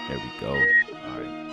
There we go. All right.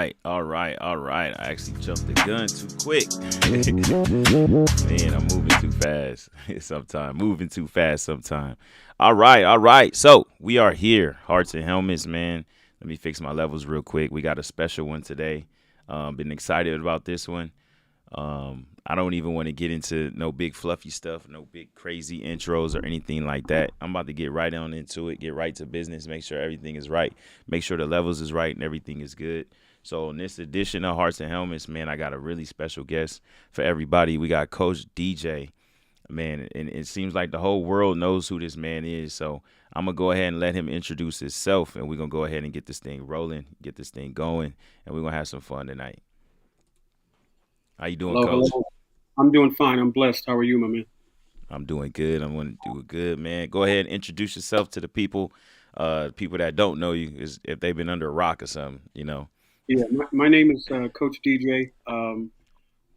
right. All right. I actually jumped the gun too quick. Man, I'm moving too fast sometimes. Moving too fast sometimes. All right. So we are here. Hearts and helmets, man. Let me fix my levels real quick. We got a special one today. Been excited about this one. I don't even want to get into no big fluffy stuff, no big crazy intros or anything like that. I'm about to get right on into it, get right to business, make sure everything is right, make sure the levels is right and everything is good. So in this edition of Hearts and Helmets, man, I got a really special guest for everybody. We got Coach DJ, man, and it seems like the whole world knows who this man is. So I'm going to go ahead and let him introduce himself, and we're going to go ahead and get this thing rolling, get this thing going, and we're going to have some fun tonight. How you doing, Hello, Coach? hello. I'm doing fine. I'm blessed. How are you, my man? I'm doing good. I'm going to do it good, man. Go ahead and introduce yourself to the people, people that don't know you, is if they've been under a rock or something. Yeah, my name is Coach DJ,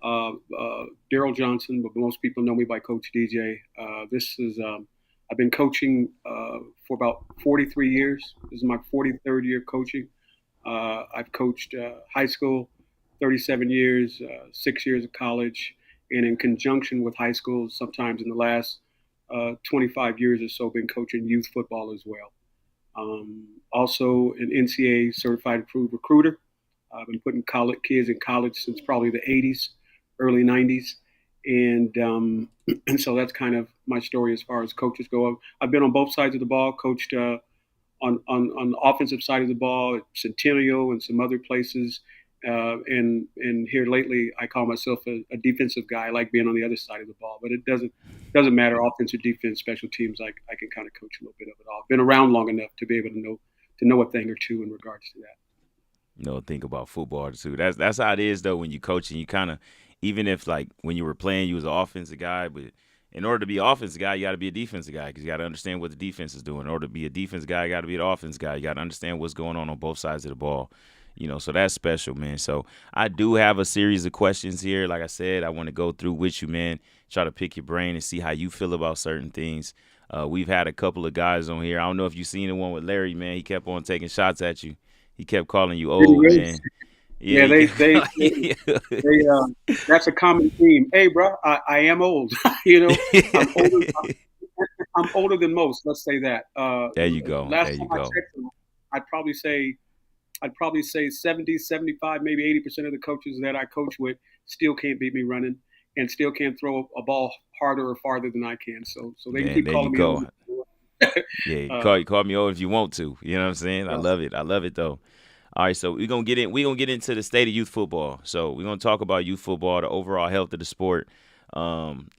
Daryl Johnson, but most people know me by Coach DJ. I've been coaching for about 43 years. This is my 43rd year coaching. I've coached high school 37 years, 6 years of college, and in conjunction with high school, sometimes in the last 25 years or so, been coaching youth football as well. Also, an NCAA certified approved recruiter. I've been putting college kids in college since probably the 80s, early 90s. And and so that's kind of my story as far as coaches go. I've been on both sides of the ball, coached on the offensive side of the ball at Centennial and some other places. And here lately, I call myself a defensive guy. I like being on the other side of the ball, but it doesn't matter offensive, defense, special teams. I can kind of coach a little bit of it all. Been around long enough to be able to know a thing or two in regards to that. Think about football too. That's how it is though when you coaching. You kind of, even if like when you were playing, you was an offensive guy, but in order to be an offensive guy, you got to be a defensive guy because you got to understand what the defense is doing. In order to be a defense guy, you got to be an offense guy. You got to understand what's going on both sides of the ball. So that's special, man. So I do have a series of questions here. Like I said, I want to go through with you, man. Try to pick your brain and see how you feel about certain things. We've had a couple of guys on here. I don't know if you've seen the one with Larry, man. He kept on taking shots at you. He kept calling you Pretty old, good. man. Yeah, Yeah, he they kept they calling they, you. they that's a common theme. Hey, bro, I am old. I'm older. I'm older than most. Let's say that. There you go. There Last you time I go. checked, I'd probably say I'd probably say 70, 75, maybe 80% of the coaches that I coach with still can't beat me running and still can't throw a ball harder or farther than I can. So they can Man, keep there you calling me old. go. Yeah, uh, call me over if you want to. You know what I'm saying? I yes. love it. I love it though. All right, so we're gonna get into the state of youth football. So we're gonna talk about youth football, the overall health of the sport.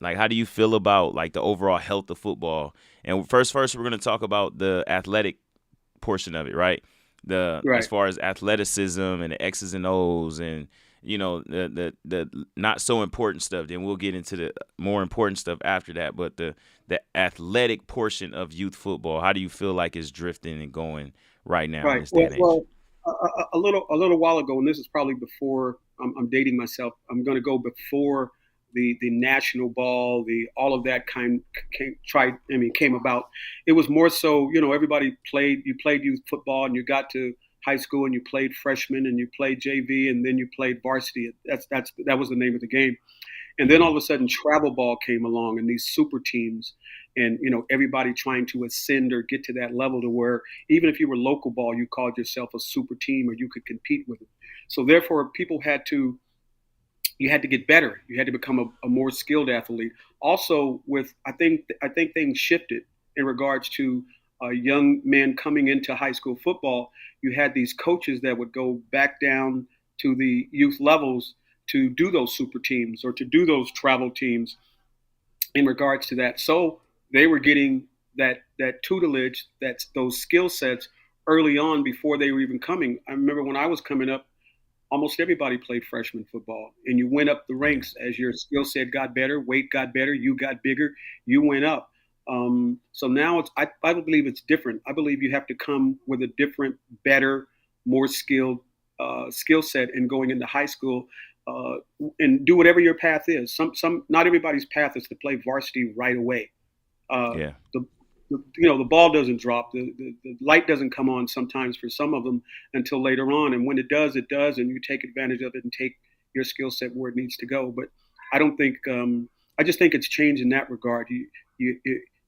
Like how do you feel about like the overall health of football? And first we're gonna talk about the athletic portion of it, right? The as Right. far as athleticism and the X's and O's and the not so important stuff. Then we'll get into the more important stuff after that. But the athletic portion of youth football, how do you feel like it's drifting and going right now in Right. this day Well, and age? well, a little while ago, and this is probably before. I'm dating myself. I'm going to go before the national ball, the all of that came about. It was more so, everybody played. You played youth football, and you got to high school, and you played freshman, and you played JV, and then you played varsity. That was the name of the game. And then all Hmm. of a sudden, travel ball came along, and these super teams, and everybody trying to ascend or get to that level to where even if you were local ball, you called yourself a super team or you could compete with it. So therefore, people had to you had to get better. You had to become a more skilled athlete. Also, with I think things shifted in regards to young men coming into high school football. You had these coaches that would go back down to the youth levels to do those super teams or to do those travel teams in regards to that. So they were getting that tutelage, those skill sets early on before they were even coming. I remember when I was coming up, almost everybody played freshman football, and you went up the Yeah. ranks as your skill set got better, weight got better, you got bigger, you went up. So now I believe it's different. I believe you have to come with a different, better, more skilled skill set in going into high school, uh, and do whatever your path is. Not everybody's path is to play varsity right away. Uh, Yeah. the the ball doesn't drop. The light doesn't come on sometimes for some of them until later on. And when it does, and you take advantage of it and take your skill set where it needs to go. But I don't think I just think it's changed in that regard. You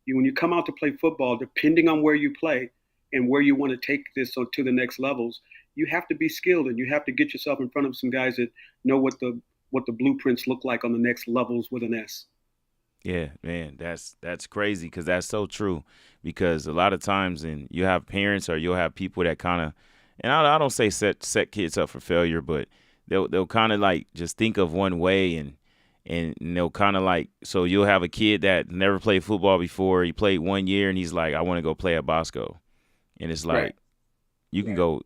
when you come out to play football, depending on where you play and where you want to take this to the next levels, you have to be skilled and you have to get yourself in front of some guys that know what the blueprints look like on the next levels with an S. Yeah, man, that's crazy because that's so true. Because a lot of times, and you have parents or you'll have people that kind of, and I don't say set kids up for failure, but they'll kind of like just think of one way and they'll kind of like, so you'll have a kid that never played football before. He played 1 year and he's like, I want to go play at Bosco, and it's Right. like you can go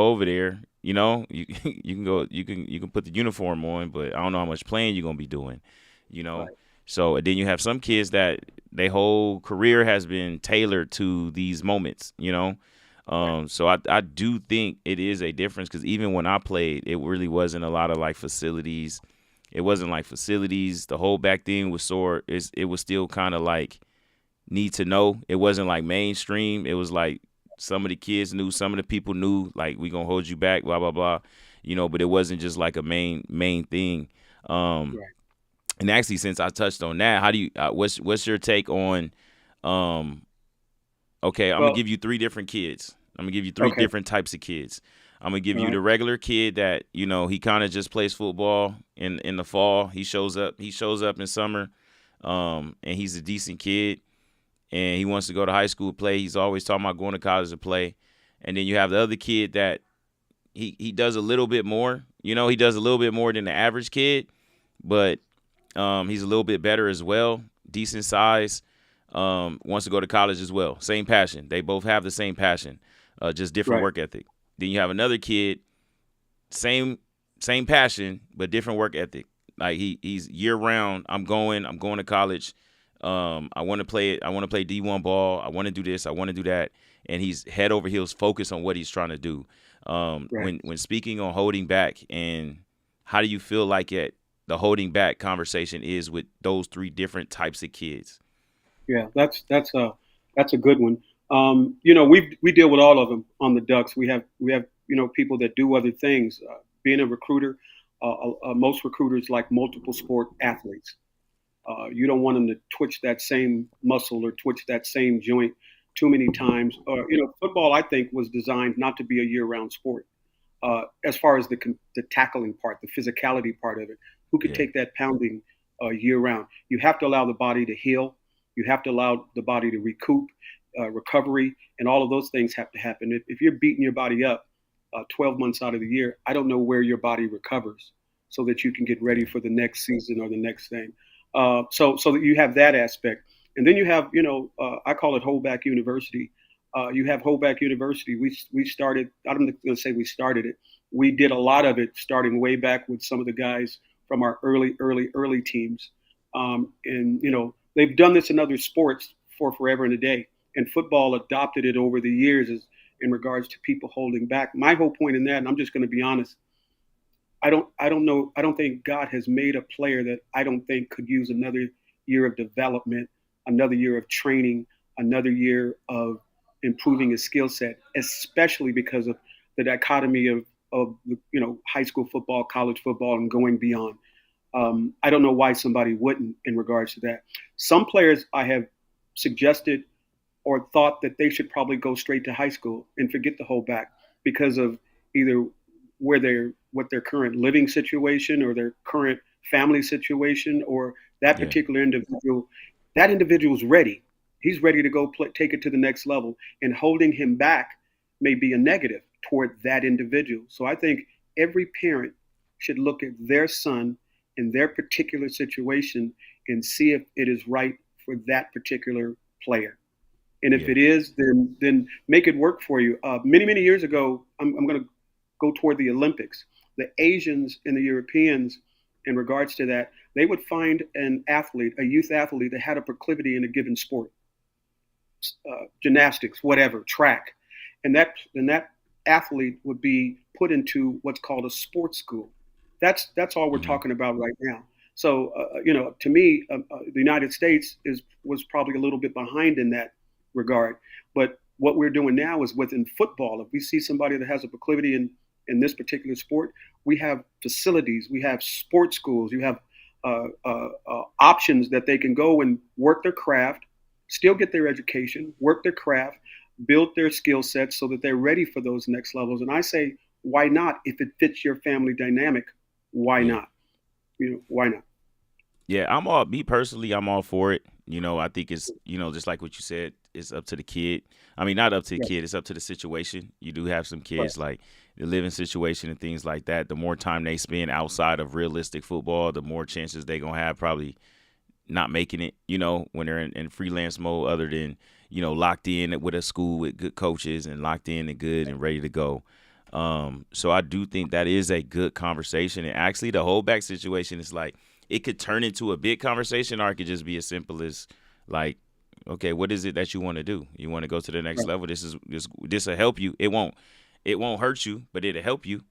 over there. You can put the uniform on, but I don't know how much playing you're gonna be doing. You know, Right. so and then you have some kids that their whole career has been tailored to these moments. Right. So I do think it is a difference because even when I played, it really wasn't a lot of like facilities. It wasn't like facilities. The whole back thing was sore. It was still kind of like need to know. It wasn't like mainstream. It was like some of the kids knew, some of the people knew, like we gonna hold you back, blah blah blah. But it wasn't just like a main thing. Um, Right. and actually, since I touched on that, how do you? What's your take on? Um, okay, I'm gonna Well. give you three different kids. I'm gonna give you three Okay. different types of kids. I'm gonna give All you right. the regular kid that he kind of just plays football in the fall. He shows up. He shows up in summer, and he's a decent kid, and he wants to go to high school to play. He's always talking about going to college to play. And then you have the other kid that he does a little bit more. He does a little bit more than the average kid, but he's a little bit better as well, decent size. Wants to go to college as well. Same passion. They both have the same passion, just different Right. work ethic. Then you have another kid, same same passion, but different work ethic. Like he's year round. I'm going to college. I want to play it. I want to play D1 ball. I want to do this. I want to do that. And he's head over heels focused on what he's trying to do. Right. When speaking on holding back, and how do you feel like the holding back conversation is with those three different types of kids? Yeah. That's a good one. We deal with all of them on the Ducks. We have people that do other things. Being a recruiter, most recruiters like multiple sport athletes. You don't want them to twitch that same muscle or twitch that same joint too many times. Football I think was designed not to be a year-round sport. As far as the tackling part, the physicality part of it, who could Yeah, take that pounding year round? You have to allow the body to heal. You have to allow the body to recoup, recovery, and all of those things have to happen. If you're beating your body up 12 months out of the year, I don't know where your body recovers so that you can get ready yeah, for the next season or the next thing. So that you have that aspect, and then you have I call it Holdback University. You have Holdback University. We started. I'm going to say we started it. We did a lot of it starting way back with some of the guys from our early teams, and they've done this in other sports for forever and a day. And football adopted it over the years as in regards to people holding back. My whole point in that, and I'm just going to be honest, I don't know. I don't think God has made a player that I don't think could use another year of development, another year of training, another year of improving his skill set, especially because of the dichotomy of high school football, college football, and going beyond. I don't know why somebody wouldn't in regards to that. Some players I have suggested or thought that they should probably go straight to high school and forget the whole back because of either what their current living situation or their current family situation or that yeah, particular individual. That individual's ready. He's ready to go take it to the next level, and holding him back may be a negative toward that individual. So I think every parent should look at their son in their particular situation and see if it is right for that particular player. And if yeah, it is, then make it work for you. Many years ago, I'm going to go toward the Olympics. The Asians and the Europeans, in regards to that, they would find an athlete, a youth athlete that had a proclivity in a given sport, gymnastics, whatever, track, and that athlete would be put into what's called a sports school. That's all we're hmm talking about right now. So to me, the United States was probably a little bit behind in that regard. But what we're doing now is within football. If we see somebody that has a proclivity in this particular sport, we have facilities, we have sports schools, you have options that they can go and work their craft, still get their education, work their craft, build their skill sets so that they're ready for those next levels. And I say, why not? If it fits your family dynamic, why Yeah. not? Why not? Yeah, me personally, I'm all for it. I think it's, just like what you said, it's up to the kid. I mean, not up to the Yeah, kid, it's up to the situation. You do have some right, kids like the living situation and things like that. The more time they spend outside of realistic football, the more chances they gonna have probably not making it, when they're in freelance mode, other than, locked in with a school with good coaches and locked in and good and ready to go. So I do think that is a good conversation. And actually, the holdback situation is like, it could turn into a big conversation, or it could just be as simple as like, okay, what is it that you want to do? You want to go to the next right. level? This will help you. It won't hurt you, but it'll help you.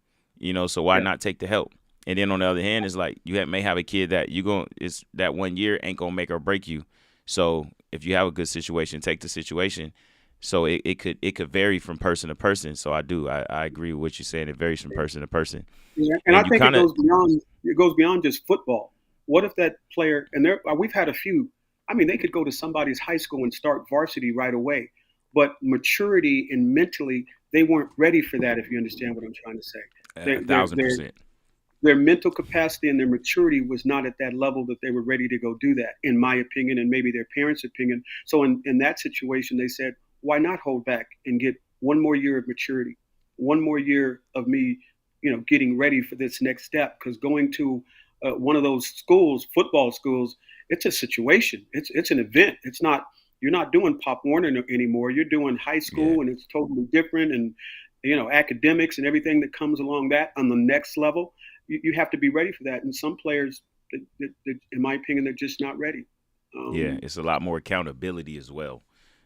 So why Yeah. not take the help? And then on the other hand, it's like may have a kid that it's that 1 year ain't gonna make or break you. So if you have a good situation, take the situation. So it could vary from person to person. So I agree with what you're saying. It varies from person to person. Yeah, and I And you think kind of it goes beyond just football. What if that player, and there we've had a few. I mean, they could go to somebody's high school and start varsity right away, but maturity and mentally they weren't ready for that. If you understand what I'm trying to say, a their their thousand their percent. their mental capacity and their maturity was not at that level that they were ready to go do that, in my opinion, and maybe their parents' opinion. So in that situation, they said, why not hold back and get one more year of maturity, one more year of me, getting ready for this next step? Because going to one of those schools, football schools, it's a situation. It's an event. It's not. You're not doing Pop Warner anymore. You're doing high Yeah. school, and it's totally different. And academics and everything that comes along that on the next level, you have to be ready for that. And some players, in my opinion, they're just not ready. Yeah, Um, it's a lot more accountability as well.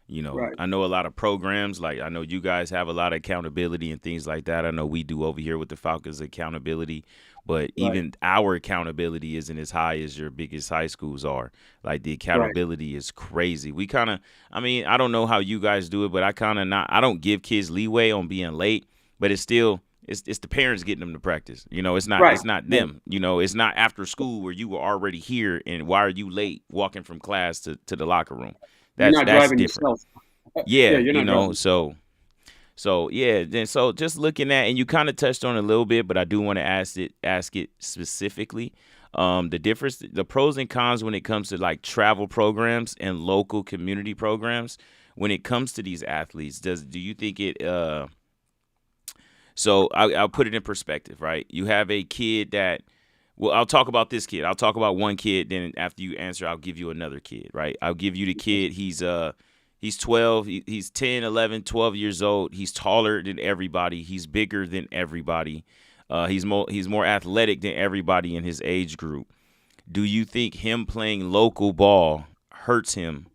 right, I know a lot of programs, like I know you guys have a lot of accountability and things like that. I know we do over here with the Falcons accountability, but right, even our accountability isn't as high as your biggest high schools are. Like the right, accountability is crazy. We kind of, I mean, I don't know how you guys do it, but I don't give kids leeway on being late, but it's the parents getting them to practice. right, It's not right. them. It's not after school where you were already here and why are you late walking from class to the locker room? You're That's not that's driving different. yourself. Yeah, Yeah, you're not driving. so yeah, then so just looking at, and you kind of touched on it a little bit, but I do want to ask it specifically. The pros and cons when it comes to like travel programs and local community programs when it comes to these athletes. Do you think it so I'll put it in perspective, right? You have a kid that, well, I'll talk about this kid. I'll talk about one kid. Then after you answer, I'll give you another kid, right? I'll give you the kid. He's 12. He's 10, 11, 12 years old. He's taller than everybody. He's bigger than everybody. He's more athletic than everybody in his age group. Do you think him playing local ball hurts him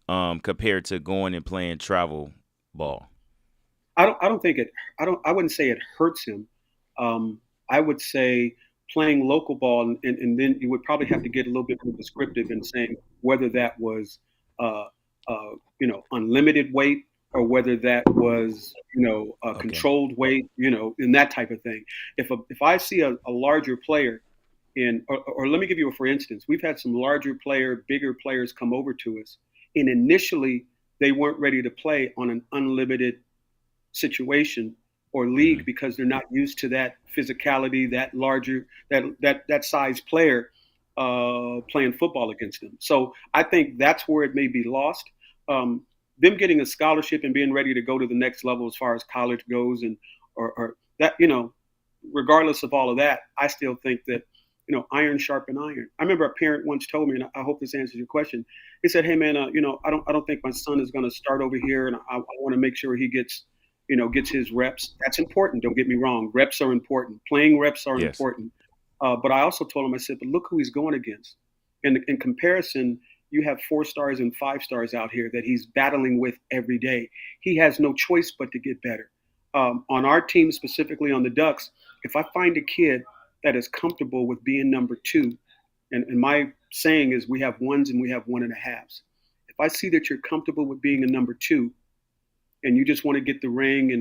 compared to going and playing travel ball? I don't think it. I wouldn't say it hurts him. I would say playing local ball, and then you would probably have to get a little bit more descriptive in saying whether that was, uh, unlimited weight, or whether that was, a Okay. controlled weight, and that type of thing. If I see a larger player or let me give you a for instance, we've had some bigger players come over to us, and initially they weren't ready to play on an unlimited situation or league Hmm. because they're not used to that physicality, that size player playing football against them. So I think that's where it may be lost. Them getting a scholarship and being ready to go to the next level as far as college goes, and or that, regardless of all of that, I still think that, iron sharpen iron. I remember a parent once told me, and I hope this answers your question. He said, "Hey man, I don't think my son is going to start over here, and I want to make sure he gets his reps. That's important. Don't get me wrong. Reps are important. Playing reps are Yes. important. But I also told him, I said, but look who he's going against. In comparison, you have 4 stars and 5 stars out here that he's battling with every day. He has no choice but to get better. On our team, specifically on the Ducks, if I find a kid that is comfortable with being number two, and my saying is we have ones and we have one and a halves. If if I see that you're comfortable with being a number two, and you just want to get the ring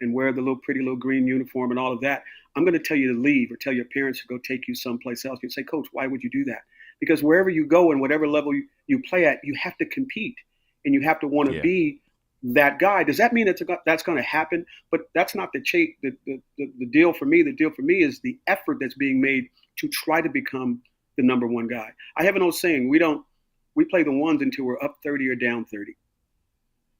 and wear the little pretty little green uniform and all of that, I'm going to tell you to leave or tell your parents to go take you someplace else. You say, Coach, why would you do that? Because wherever you go and whatever level you play at, you have to compete and you have to want to Yeah. be that guy. Does that mean that's going to happen? But that's not the deal for me. The deal for me is the effort that's being made to try to become the number one guy. I have an old saying: we play the ones until we're up 30 or down 30,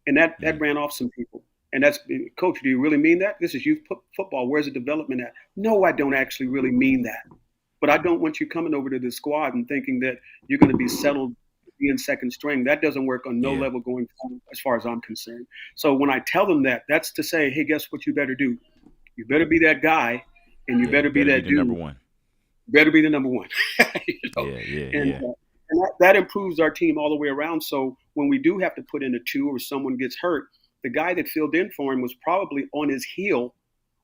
and that ran off some people. And that's, Coach, do you really mean that? This is youth football. Where's the development at? No, I don't actually really mean that. But I don't want you coming over to the squad and thinking that you're going to be settled being second string. That doesn't work on no Yeah. level going forward, as far as I'm concerned. So when I tell them that, that's to say, hey, guess what you better do? You better be that guy, and you Yeah. better You be better be that the number dude. one. Better be the number one. You know? Yeah. Yeah. And Yeah. that improves our team all the way around. So when we do have to put in a two or someone gets hurt, the guy that filled in for him was probably on his heel,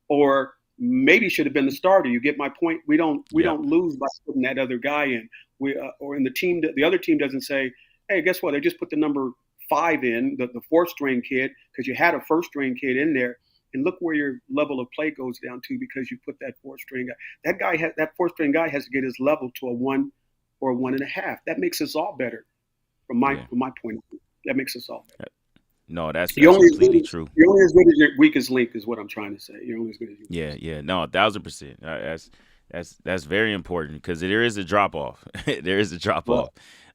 or maybe should have been the starter. You get my point. We don't Yep. lose by putting that other guy in. We or in the team, the other team doesn't say, hey, guess what? They just put the number 5 in, the fourth string kid, because you had a first string kid in there. And look where your level of play goes down to because you put that fourth string guy. That fourth string guy has to get his level to a 1 or a 1.5. That makes us all better from my Yeah. point of view. That makes us all better. No, that's You're only as good completely as, true. you're only as good as your weakest link is what I'm trying to say. You're only as good as your Yeah. weakest. Yeah. No, 1,000%. That's very important because there is a drop off. There is a drop Right.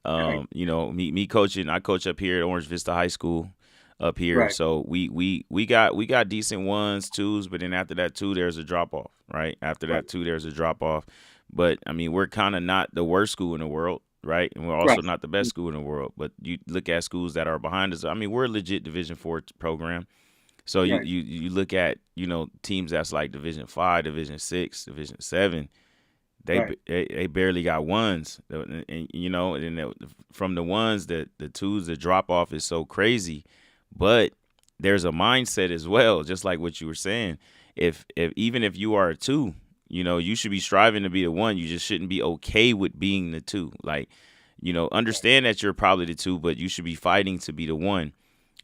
off. Me coaching. I coach up here at Orange Vista High School, up here. Right. So we got decent ones, twos, but then after that two, there's a drop off. Right after Right. that two, there's a drop off. But I mean, we're kind of not the worst school in the world, right? And we're also Right. not the best school in the world. But you look at schools that are behind us. I mean, we're a legit Division 4 program. So Right. you look at teams that's like Division 5, Division 6, Division 7. Right. They barely got ones, from the ones that the twos, the drop off is so crazy, but there's a mindset as well, just like what you were saying. If even if you are a two, you should be striving to be the one. You just shouldn't be okay with being the two. Like, understand that you're probably the two, but you should be fighting to be the one.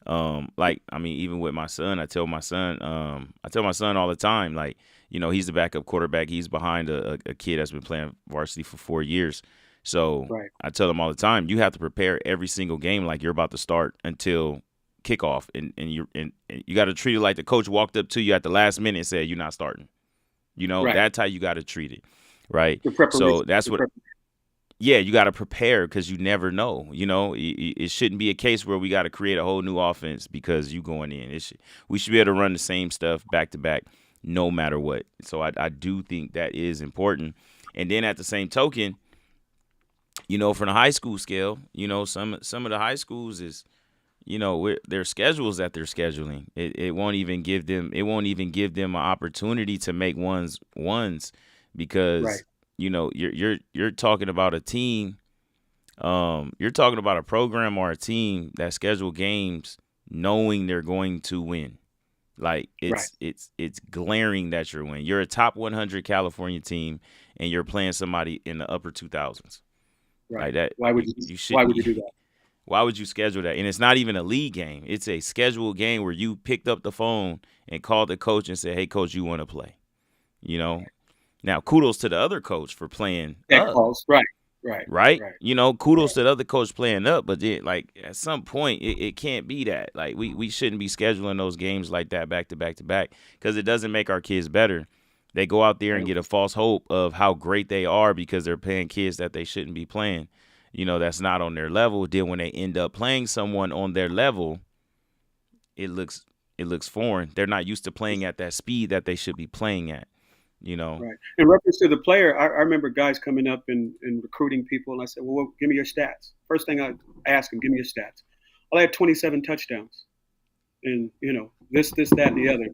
Even with my son, I tell my son all the time, like, he's the backup quarterback. He's behind a kid that's been playing varsity for 4 years. So Right. I tell him all the time, you have to prepare every single game like you're about to start until kickoff, and you got to treat it like the coach walked up to you at the last minute and said you're not starting. Right. That's how you got to treat it, right? The preparation. So that's what. Yeah, you got to prepare because you never know. It shouldn't be a case where we got to create a whole new offense because you going in. We should be able to run the same stuff back to back, no matter what. So I do think that is important. And then at the same token, from the high school scale, some of the high schools is, their schedules that they're scheduling. It won't even give them. It won't even give them an opportunity to make ones because. Right. You're talking about a team. You're talking about a program or a team that schedule games knowing they're going to win. Like Right. it's glaring that you're winning. You're a top 100 California team, and you're playing somebody in the upper 2000s. Right. Like that, Why would you, you? you Why shouldn't. would you do that? Why would you schedule that? And it's not even a league game. It's a scheduled game where you picked up the phone and called the coach and said, "Hey, coach, you want to play?" You know. Now, kudos to the other coach for playing That up, calls. Right. Right. right? Right. Kudos Right. to the other coach playing up, but then, like, at some point, it can't be that. Like, we shouldn't be scheduling those games like that back to back to back because it doesn't make our kids better. They go out there and get a false hope of how great they are because they're playing kids that they shouldn't be playing. That's not on their level. Then when they end up playing someone on their level, it looks foreign. They're not used to playing at that speed that they should be playing at. Right. In reference to the player, I remember guys coming up and recruiting people, and I said, well, give me your stats. First thing I ask them, give me your stats. Well, I had 27 touchdowns, and this, that, and the other.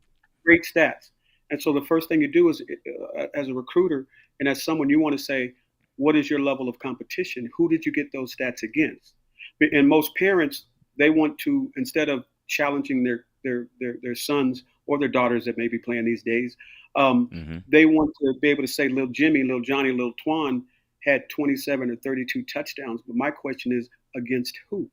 Great stats. And so the first thing you do is, as a recruiter and as someone, you want to say, what is your level of competition? Who did you get those stats against? And most parents, they want to, instead of challenging their sons or their daughters that may be playing these days, Mm-hmm. they want to be able to say, little Jimmy, little Johnny, little Twan had 27 or 32 touchdowns. But my question is, against who?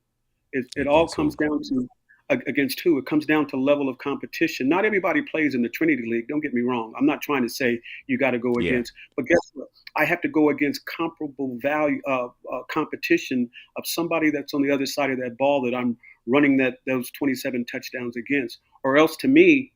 It all Against comes who? down to against who. It comes down to level of competition. Not everybody plays in the Trinity League. Don't get me wrong. I'm not trying to say you got to go Yeah. against, but guess what? I have to go against comparable value competition of somebody that's on the other side of that ball that I'm running those 27 touchdowns against, or else to me,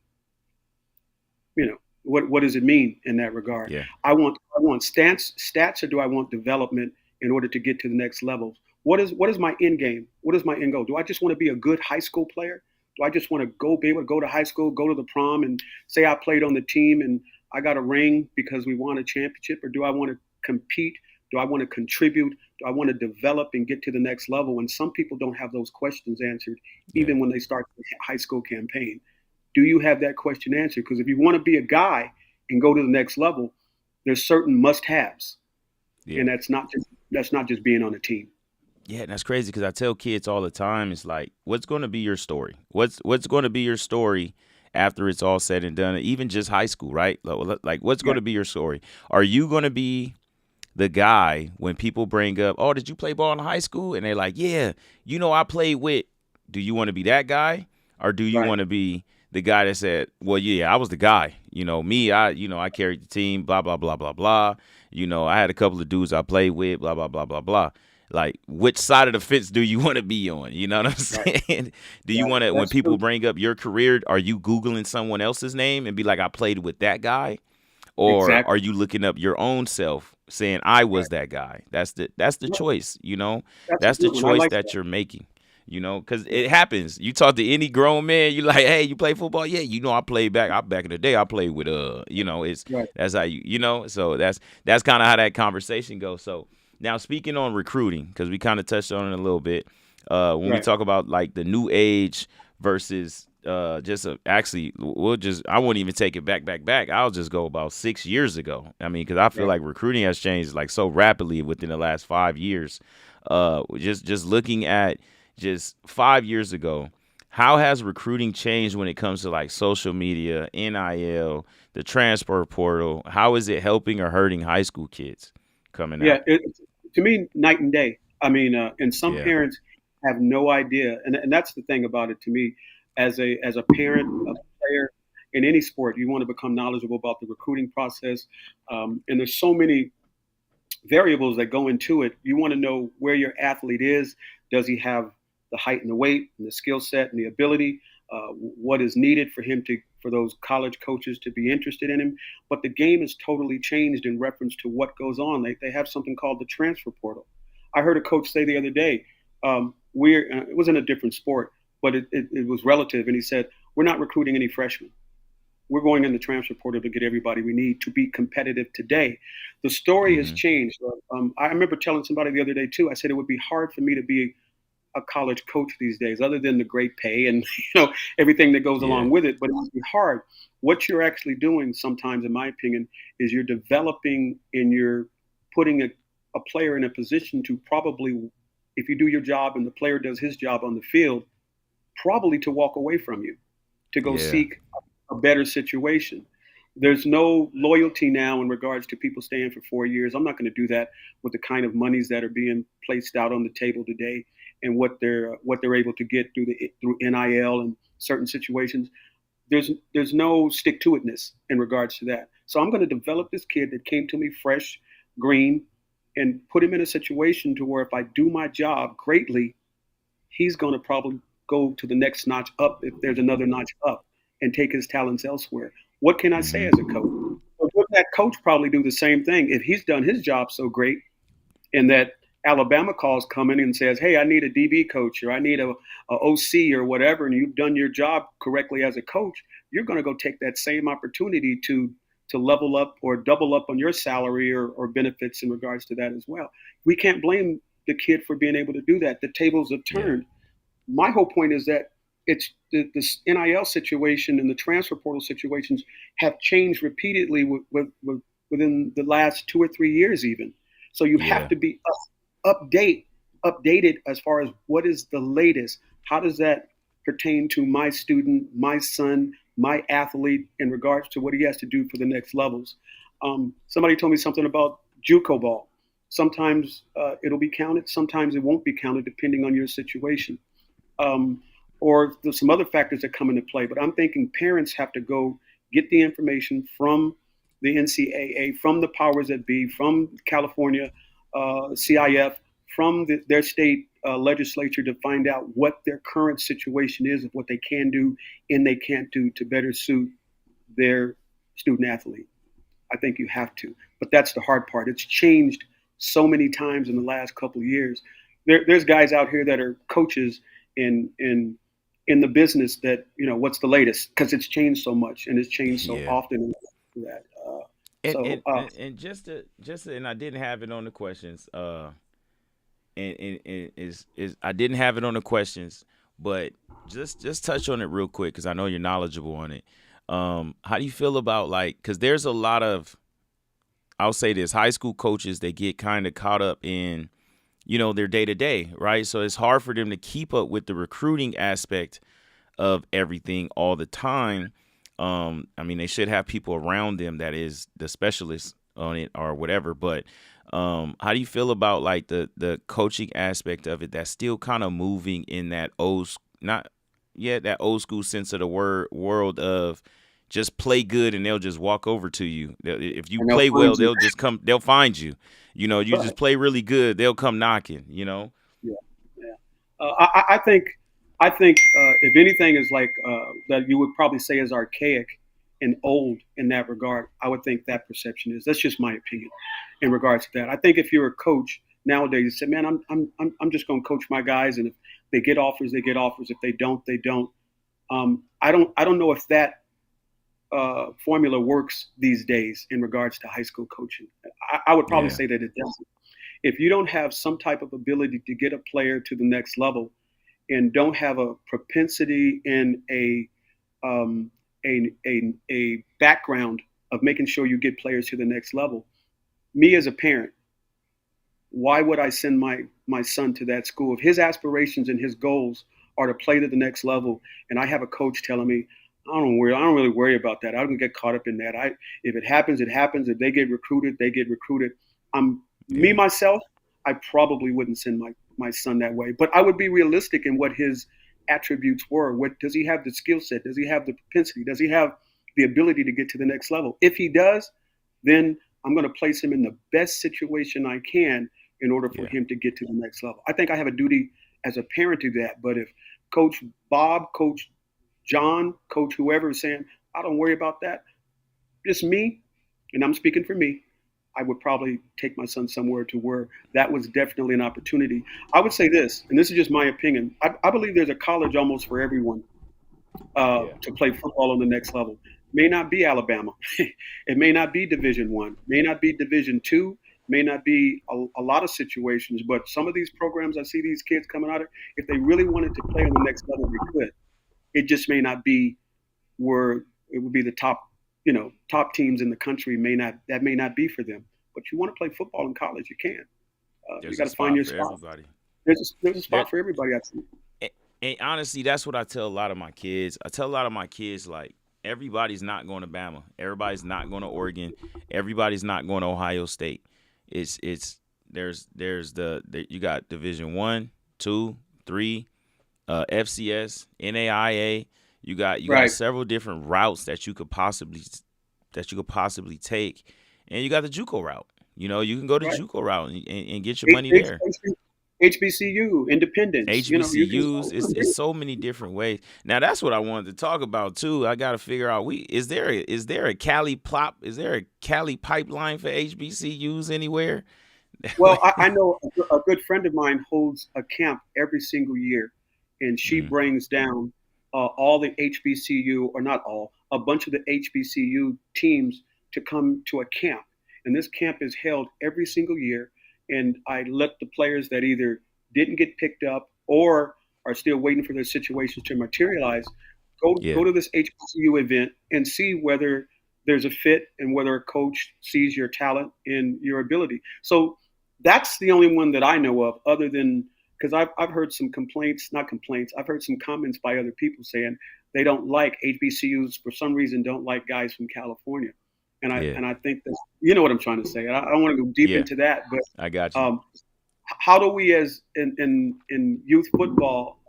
what does it mean in that regard? Yeah. I want stats, or do I want development in order to get to the next level? What is my end game? What is my end goal? Do I just want to be a good high school player? Do I just want to be able to go to high school, go to the prom, and say I played on the team and I got a ring because we won a championship? Or do I want to compete? Do I want to contribute? Do I want to develop and get to the next level? And some people don't have those questions answered Yeah. even when they start the high school campaign. Do you have that question answered? Because if you want to be a guy and go to the next level, there's certain must-haves, Yeah. and that's not just being on a team. Yeah, and that's crazy because I tell kids all the time, it's like, what's going to be your story? What's going to be your story after it's all said and done? Even just high school, right? Like what's going Yeah, to be your story? Are you going to be the guy when people bring up, oh, did you play ball in high school? And they're like, yeah, I played with. Do you want to be that guy, or do you right, want to be the guy that said, well, yeah, I was the guy. Me, I carried the team. Blah blah blah blah blah. I had a couple of dudes I played with. Blah blah blah blah blah. Like, which side of the fence do you want to be on? You know what I'm right, saying? Do you right. want to, when That's people true. bring up your career, are you Googling someone else's name and be like, I played with that guy? Or are Exactly. you looking up your own self saying, I was Right. that guy? That's the Right. choice. That's a That's the good one. I choice like that that. you're making. Because Yeah. it happens. You talk to any grown man, you like, hey, you play football? Yeah, I played back in the day. I played with it's Right. that's how so that's kind of how that conversation goes. So now speaking on recruiting, because we kind of touched on it a little bit, when we Right. talk about like the new age versus actually I won't even take it back. I'll just go about 6 years ago. I mean, because I feel Right. like recruiting has changed like so rapidly within the last 5 years. Just looking at just 5 years ago, how has recruiting changed when it comes to like social media, NIL, the transfer portal? How is it helping or hurting high school kids coming Yeah. out? To me, night and day. I mean, and some Yeah. parents have no idea, and that's the thing about it to me, as a parent of a player in any sport, you want to become knowledgeable about the recruiting process, and there's so many variables that go into it. You want to know where your athlete is. Does he have the height and the weight and the skill set and the ability? What is needed for those college coaches to be interested in him? But the game has totally changed in reference to what goes on. They have something called the transfer portal. I heard a coach say the other day, it was in a different sport, but it was relative, and he said, we're not recruiting any freshmen. We're going in the transfer portal to get everybody we need to be competitive today. The story has Mm-hmm. changed. I remember telling somebody the other day too. I said it would be hard for me to be a college coach these days, other than the great pay and everything that goes Yeah. along with it. But it would be hard. What you're actually doing sometimes, in my opinion, is you're developing and you're putting a player in a position to probably, if you do your job and the player does his job on the field, probably to walk away from you to go Yeah. seek a better situation. There's no loyalty now in regards to people staying for 4 years. I'm not going to do that with the kind of monies that are being placed out on the table today and what they're able to get through NIL and certain situations. There's no stick to itness in regards to that. So I'm going to develop this kid that came to me fresh, green, and put him in a situation to where if I do my job greatly, he's going to probably go to the next notch up if there's another notch up and take his talents elsewhere. What can I say Mm-hmm. as a coach? But would that coach probably do the same thing if he's done his job so great and that Alabama calls coming and says, hey, I need a DB coach or I need a OC or whatever, and you've done your job correctly as a coach, you're going to go take that same opportunity to level up or double up on your salary or benefits in regards to that as well. We can't blame the kid for being able to do that. The tables have Yeah. turned. My whole point is that it's this NIL situation and the transfer portal situations have changed repeatedly within the last 2 or 3 years, even. So you have Yeah. to be updated as far as what is the latest. How does that pertain to my student, my son, my athlete in regards to what he has to do for the next levels? Somebody told me something about JUCO ball. Sometimes it'll be counted, sometimes it won't be counted, depending on your situation. um, or there's some other factors that come into play. But I'm thinking parents have to go get the information from the NCAA, from the powers that be, from California, CIF, from their state legislature to find out what their current situation is of what they can do and they can't do to better suit their student athlete. I think you have to. But that's the hard part. It's changed so many times in the last couple of years. There's guys out here that are coaches in the business that, what's the latest, because it's changed so much and it's changed so Yeah. often that And so and, and, and just to, and I didn't have it on the questions. And is I didn't have it on the questions, but just touch on it real quick because I know you're knowledgeable on it. How do you feel about, like, because there's a lot of, I'll say this, high school coaches, they get kind of caught up in, their day to day, right? So it's hard for them to keep up with the recruiting aspect of everything all the time. I mean, they should have people around them that is the specialist on it or whatever. But how do you feel about, like, the coaching aspect of it that's still kind of moving in that not yet that old school sense of the world of just play good and they'll just walk over to you. If you and they'll play well, find you. they'll just come. They'll find you. You just Right. play really good, they'll come knocking. Yeah. Yeah. I think if anything is like that, you would probably say is archaic and old in that regard. I would think that perception is. That's just my opinion in regards to that. I think if you're a coach nowadays, you say, "Man, I'm just going to coach my guys, and if they get offers, they get offers. If they don't, they don't." I don't know if that formula works these days in regards to high school coaching. I would probably Yeah. say that it doesn't. If you don't have some type of ability to get a player to the next level and don't have a propensity and um, a background of making sure you get players to the next level, me as a parent, why would I send my son to that school if his aspirations and his goals are to play to the next level, and I have a coach telling me I don't really worry about that. I don't get caught up in that. If it happens, it happens. If they get recruited, they get recruited. I'm me Yeah. myself. I probably wouldn't send my son that way, but I would be realistic in what his attributes were. What does he have the skill set? Does he have the propensity? Does he have the ability to get to the next level? If he does, then I'm going to place him in the best situation I can in order for Yeah. him to get to the next level. I think I have a duty as a parent to that. But if Coach Bob, Coach John, Coach whoever is saying, I don't worry about that, just me, and I'm speaking for me, I would probably take my son somewhere to where that was definitely an opportunity. I would say this, and this is just my opinion. I believe there's a college almost for everyone Yeah. to play football on the next level. May not be Alabama. It may not be Division One. May not be Division Two. May not be a lot of situations. But some of these programs, I see these kids coming out of. If they really wanted to play on the next level, they could. It just may not be where it would be the top teams in the country. May not be for them. But you want to play football in college, you can. You There's got a to find spot your for spot. everybody. There's a There, spot for everybody. I think. and honestly, that's what I tell a lot of my kids. I tell a lot of my kids, like, everybody's not going to Bama. Everybody's not going to Oregon. Everybody's not going to Ohio State. It's there's you got Division 1, 2, 3, FCS, NAIA. You got Right. several different routes that you could possibly take, and you got the JUCO route. You can go the Right. JUCO route and get your money there. HBCU, Independence. You can HBCUs, it's so many different ways. Now that's what I wanted to talk about too. I got to figure out, is there a Cali pipeline for HBCUs anywhere? Well, I know a good friend of mine holds a camp every single year, and she Mhm. brings down all the HBCU, or not all, a bunch of the HBCU teams to come to a camp. And this camp is held every single year. And I let the players that either didn't get picked up or are still waiting for their situations to materialize go Yeah. to this HBCU event and see whether there's a fit and whether a coach sees your talent and your ability. So that's the only one that I know of, other than because I've heard some complaints, not complaints, I've heard some comments by other people saying they don't like HBCUs for some reason, don't like guys from California. And I Yeah. and I think that you know what I'm trying to say. I don't want to go deep Yeah. into that, but I got you. how do we as in youth football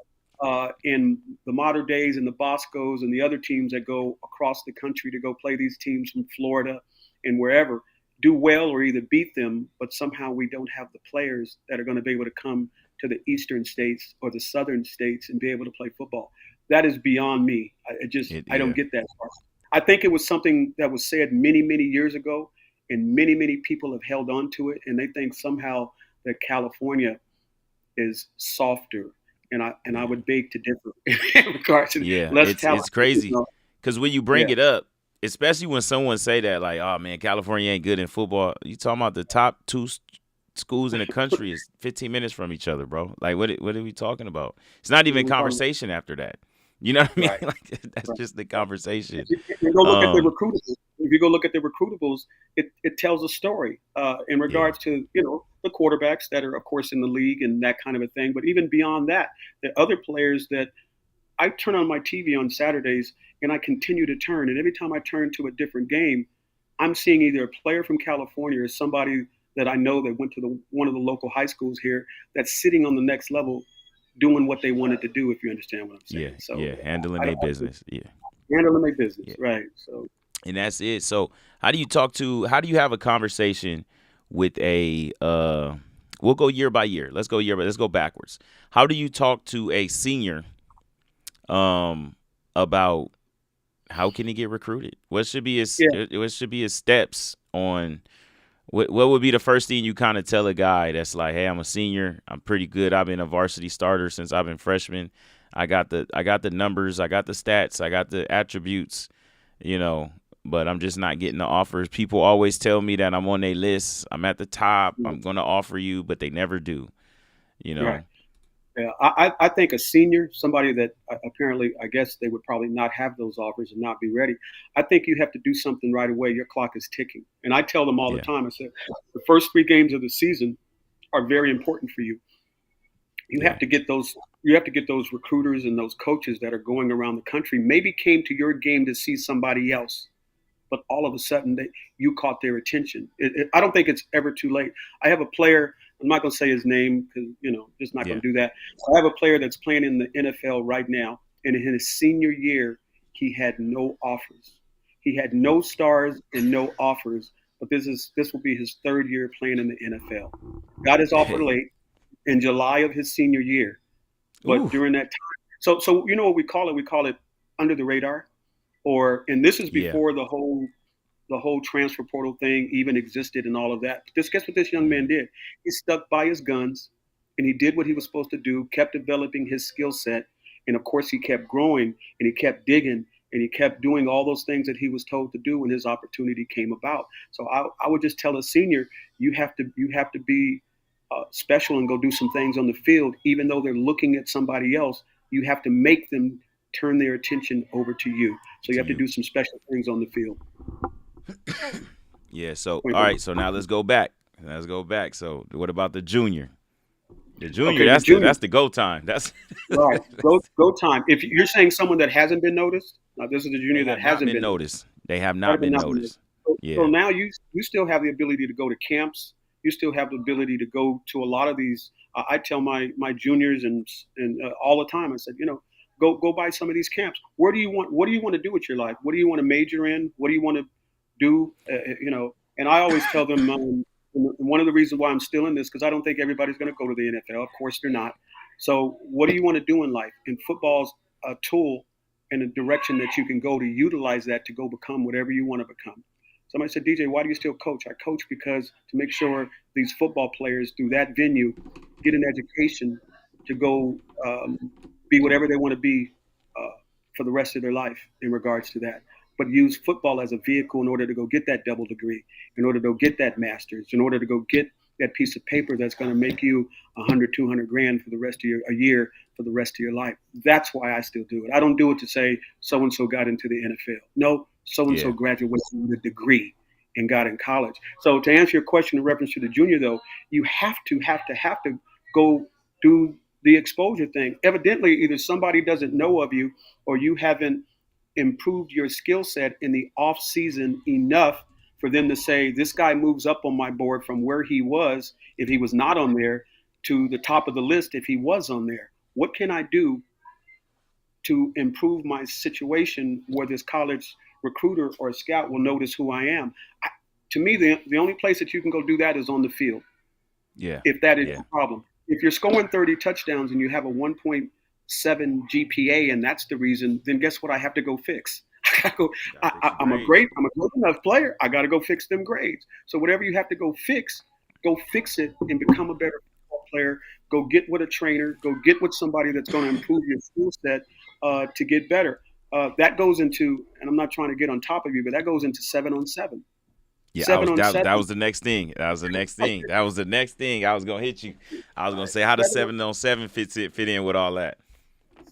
in the modern days and the Boscos and the other teams that go across the country to go play these teams from Florida and wherever do well or either beat them, but somehow we don't have the players that are going to be able to come to the eastern states or the southern states and be able to play football. That is beyond me. I don't Yeah, get that part. I think it was something that was said many, many years ago, and many, many people have held on to it, and they think somehow that California is softer, and I yeah, would beg to differ in regards to yeah. less talent. It's crazy because when you bring Yeah, it up, especially when someone say that, like, "Oh man, California ain't good in football." You talking about the top two schools in the country is 15 minutes from each other, bro. Like, what are we talking about? It's not even we're talking about, conversation after that. You know what I mean? right. Like, that's Right. just the conversation. If you go look at the Um, recruitables, if you go look at the recruitables, it tells a story in yeah, regards to the quarterbacks that are of course in the league and that kind of a thing. But even beyond that, the other players that I turn on my TV on Saturdays and I continue to turn, and every time I turn to a different game, I'm seeing either a player from California or somebody that I know that went to one of the local high schools here that's sitting on the next level doing what they wanted to do, if you understand what I'm yeah, saying. So yeah. Handling I their business. Yeah, handling my business, yeah. right? So And that's it. So how do you have a conversation with a we'll go year by year. Let's go backwards. How do you talk to a senior about how can he get recruited? yeah, What should be his steps on what would be the first thing you kind of tell a guy that's like, "Hey, I'm a senior. I'm pretty good. I've been a varsity starter since I've been freshman. I got the numbers, I got the stats, I got the attributes, you know, but I'm just not getting the offers. People always tell me that I'm on their list. I'm at the top. yeah, I'm going to offer you, but they never do, you right. know." Yeah, I think a senior, somebody that apparently, I guess they would probably not have those offers and not be ready. I think you have to do something right away. Your clock is ticking. And I tell them all the Yeah. time, I said, the first 3 games of the season are very important for you. You Yeah. have to get those. You have to get those recruiters and those coaches that are going around the country. Maybe came to your game to see somebody else, but all of a sudden you caught their attention. I don't think it's ever too late. I have a player. I'm not going to say his name because just not going Yeah. to do that. I have a player that's playing in the NFL right now, and in his senior year, he had no offers. He had no stars and no offers. But this will be his third year playing in the NFL. Got his offer late in July of his senior year, but Ooh. during that time, so you know what we call it? We call it under the radar, and this is Yeah. before the whole transfer portal thing even existed and all of that. Just guess what this young man Mhm. did? He stuck by his guns and he did what he was supposed to do, kept developing his skill set. And of course, he kept growing and he kept digging and he kept doing all those things that he was told to do when his opportunity came about. So I would just tell a senior, you have to be special and go do some things on the field, even though they're looking at somebody else. You have to make them turn their attention over to you. So you To have to you. do some special things on the field. Yeah. So Point all blank. right. So now let's go back. Let's go back. So what about the junior? The junior. Okay, the junior. That's the go time. That's Right. Go time. If you're saying someone that hasn't been noticed, now this is the they junior that have not hasn't been been noticed. noticed. They have That not have been been not been noticed. noticed. So Yeah. now you still have the ability to go to camps. You still have the ability to go to a lot of these. I tell my juniors and all the time. I said, go by some of these camps. Where do you want? What do you want to do with your life? What do you want to major in? What do you want to do? And I always tell them. And one of the reasons why I'm still in this because I don't think everybody's going to go to the NFL. Of course, they're not. So, what do you want to do in life? And football's a tool and a direction that you can go to utilize that to go become whatever you want to become. Somebody said, DJ, why do you still coach? I coach because to make sure these football players through that venue get an education to go be whatever they want to be for the rest of their life in regards to that. But use football as a vehicle in order to go get that double degree, in order to go get that master's, in order to go get that piece of paper that's going to make you 100, 200 grand for the rest of a year for the rest of your life. That's why I still do it. I don't do it to say so and so got into the NFL. No, so and so Yeah. graduated with a degree and got in college. So to answer your question in reference to the junior, though, you have to go do the exposure thing. Evidently, either somebody doesn't know of you or you haven't improved your skill set in the off season enough for them to say this guy moves up on my board from where he was if he was not on there to the top of the list if he was on there. What can I do to improve my situation where this college recruiter or a scout will notice who I am. To me, the only place that you can go do that is on the field, Yeah. if that is Yeah. the problem. If you're scoring 30 touchdowns and you have a 1.7 GPA and that's the reason, then guess what? I have to go fix. I gotta go. You gotta fix your I'm a grades. good enough player. I got to go fix them grades. So whatever you have to go fix it and become a better football player. Go get with a trainer. Go get with somebody that's going to improve your skill set to get better. That goes into, and I'm not trying to get on top of you, but that goes into 7-on-7. Yeah, I Seven was on that seven. was the next thing. That was the next thing. That was the next thing. I was gonna hit you. I was gonna say how does Seven 7-on-7 fit in with all that?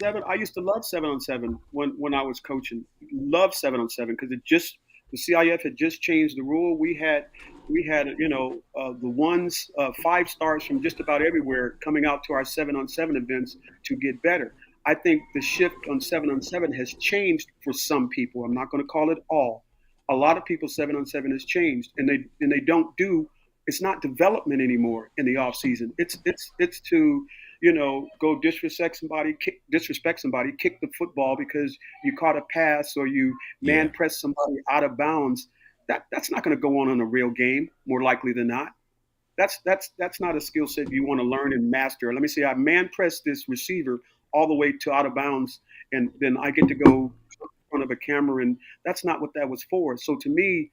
seven. I used to love 7-on-7 when I was coaching. Love 7-on-7 because the CIF had just changed the rule. We had the ones 5 stars from just about everywhere coming out to our 7-on-7 events to get better. I think the shift on 7-on-7 has changed for some people. I'm not going to call it all. A lot of people 7-on-7 has changed, and they don't do. It's not development anymore in the off season. It's to go disrespect somebody, kick the football because you caught a pass or you man Yeah. press somebody out of bounds. That's not going to go on in a real game, more likely than not. That's not a skill set you want to learn and master. Let me say I man press this receiver all the way to out of bounds, and then I get to go in front of a camera, and that's not what that was for. So to me,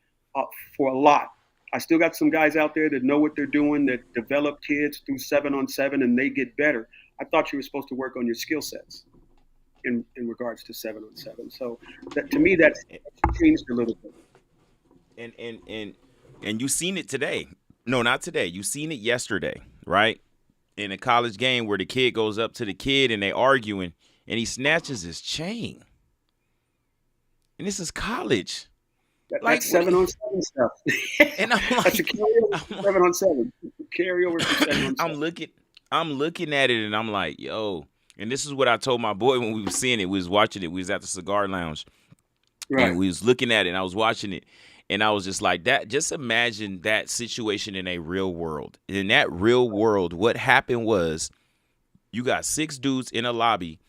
for a lot, I still got some guys out there that know what they're doing, that develop kids through 7-on-7, and they get better. I thought you were supposed to work on your skill sets in regards to 7-on-7. So that to me, that's changed a little bit. And you seen it today. No, not today. You seen it yesterday, right? In a college game where the kid goes up to the kid and they arguing and he snatches his chain. And this is college. Like That's what? 7-on-7 stuff. And I'm That's a like, carryover from I'm, 7-on-7. Carryover from 7-on-7. I'm looking, I'm looking at it and I'm like, yo. And this is what I told my boy when we were seeing it. We was watching it. We was at the cigar lounge and Right. we was looking at it and I was watching it. And I was just like that. Just imagine that situation in a real world. In that real world, what happened was you got 6 dudes in a lobby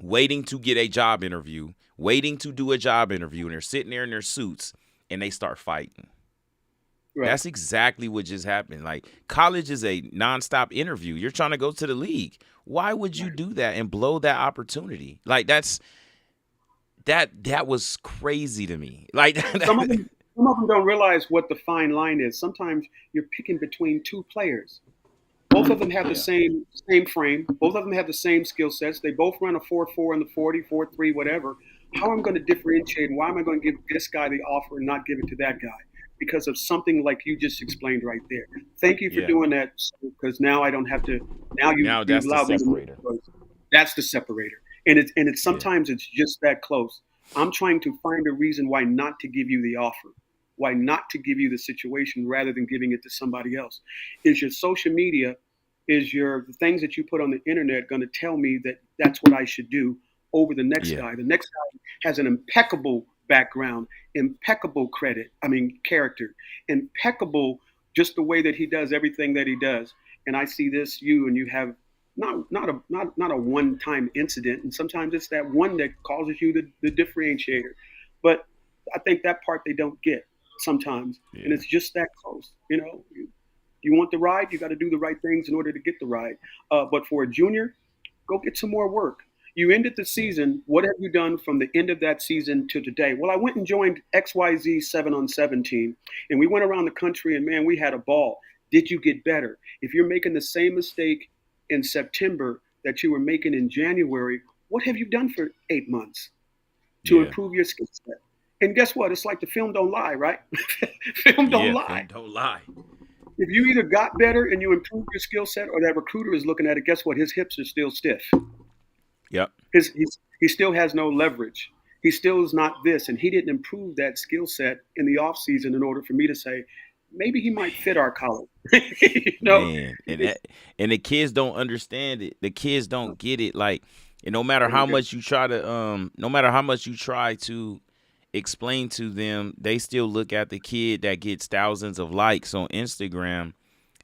waiting to get a job interview, waiting to do a job interview, and they're sitting there in their suits and they start fighting. Right. That's exactly what just happened. Like college is a nonstop interview. You're trying to go to the league. Why would you Right. do that and blow that opportunity? Like that was crazy to me. Like Some of them, some of them don't realize what the fine line is. Sometimes you're picking between two players. Both of them have the yeah, same frame. Both of them have the same skill sets. They both run a 4.4 in the 40, 4.3, whatever. How am I going to differentiate? Why am I going to give this guy the offer and not give it to that guy? Because of something like you just explained right there. Thank you for yeah. doing that, because now I don't have to. Now Now you that's the allowed me to make separator. a choice. That's the separator, and it's Yeah, sometimes it's just that close. I'm trying to find a reason why not to give you the offer, why not to give you the situation rather than giving it to somebody else. Is your social media, is your the things that you put on the internet going to tell me that that's what I should do over the next yeah, guy? The next guy has an impeccable background, impeccable credit, I mean character, impeccable, just the way that he does everything that he does. And I see this you, and you have not a one time incident, and sometimes it's that one that causes you the differentiator. But I think that part they don't get sometimes, and yeah, it's just that close. You want the ride, you got to do the right things in order to get the ride. But for a junior, go get some more work. You ended the yeah, season. What have you done from the end of that season to today? Well, I went and joined XYZ 7-on-7 team, and we went around the country, and man, we had a ball. Did you get better? If you're making the same mistake in September that you were making in January, what have you done for 8 months to yeah, improve your skill set? And guess what? It's like the film don't lie, right? Film don't yeah. lie. Film don't lie. If you either got better and you improved your skill set, or that recruiter is looking at it, guess what? His hips are still stiff. Yep. He still has no leverage. He still is not this, and he didn't improve that skill set in the off season in order for me to say maybe he might fit our college. you know, Man, and it's, and the kids don't understand it. The kids don't get it. Like, and no matter they how don't get much you try to, no matter how much you try to explain to them, they still look at the kid that gets thousands of likes on Instagram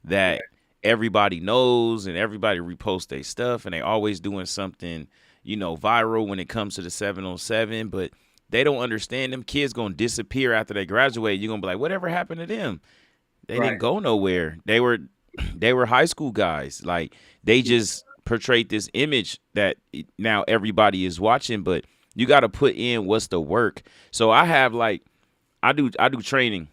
that right. everybody knows and everybody reposts their stuff and they always doing something, viral when it comes to the 7-on-7, but they don't understand them kids gonna disappear after they graduate. You're gonna be like, whatever happened to them? They didn't Right. go nowhere. They were high school guys. Like, they just portrayed this image that now everybody is watching, but you got to put in what's the work. So I have, like, I do training.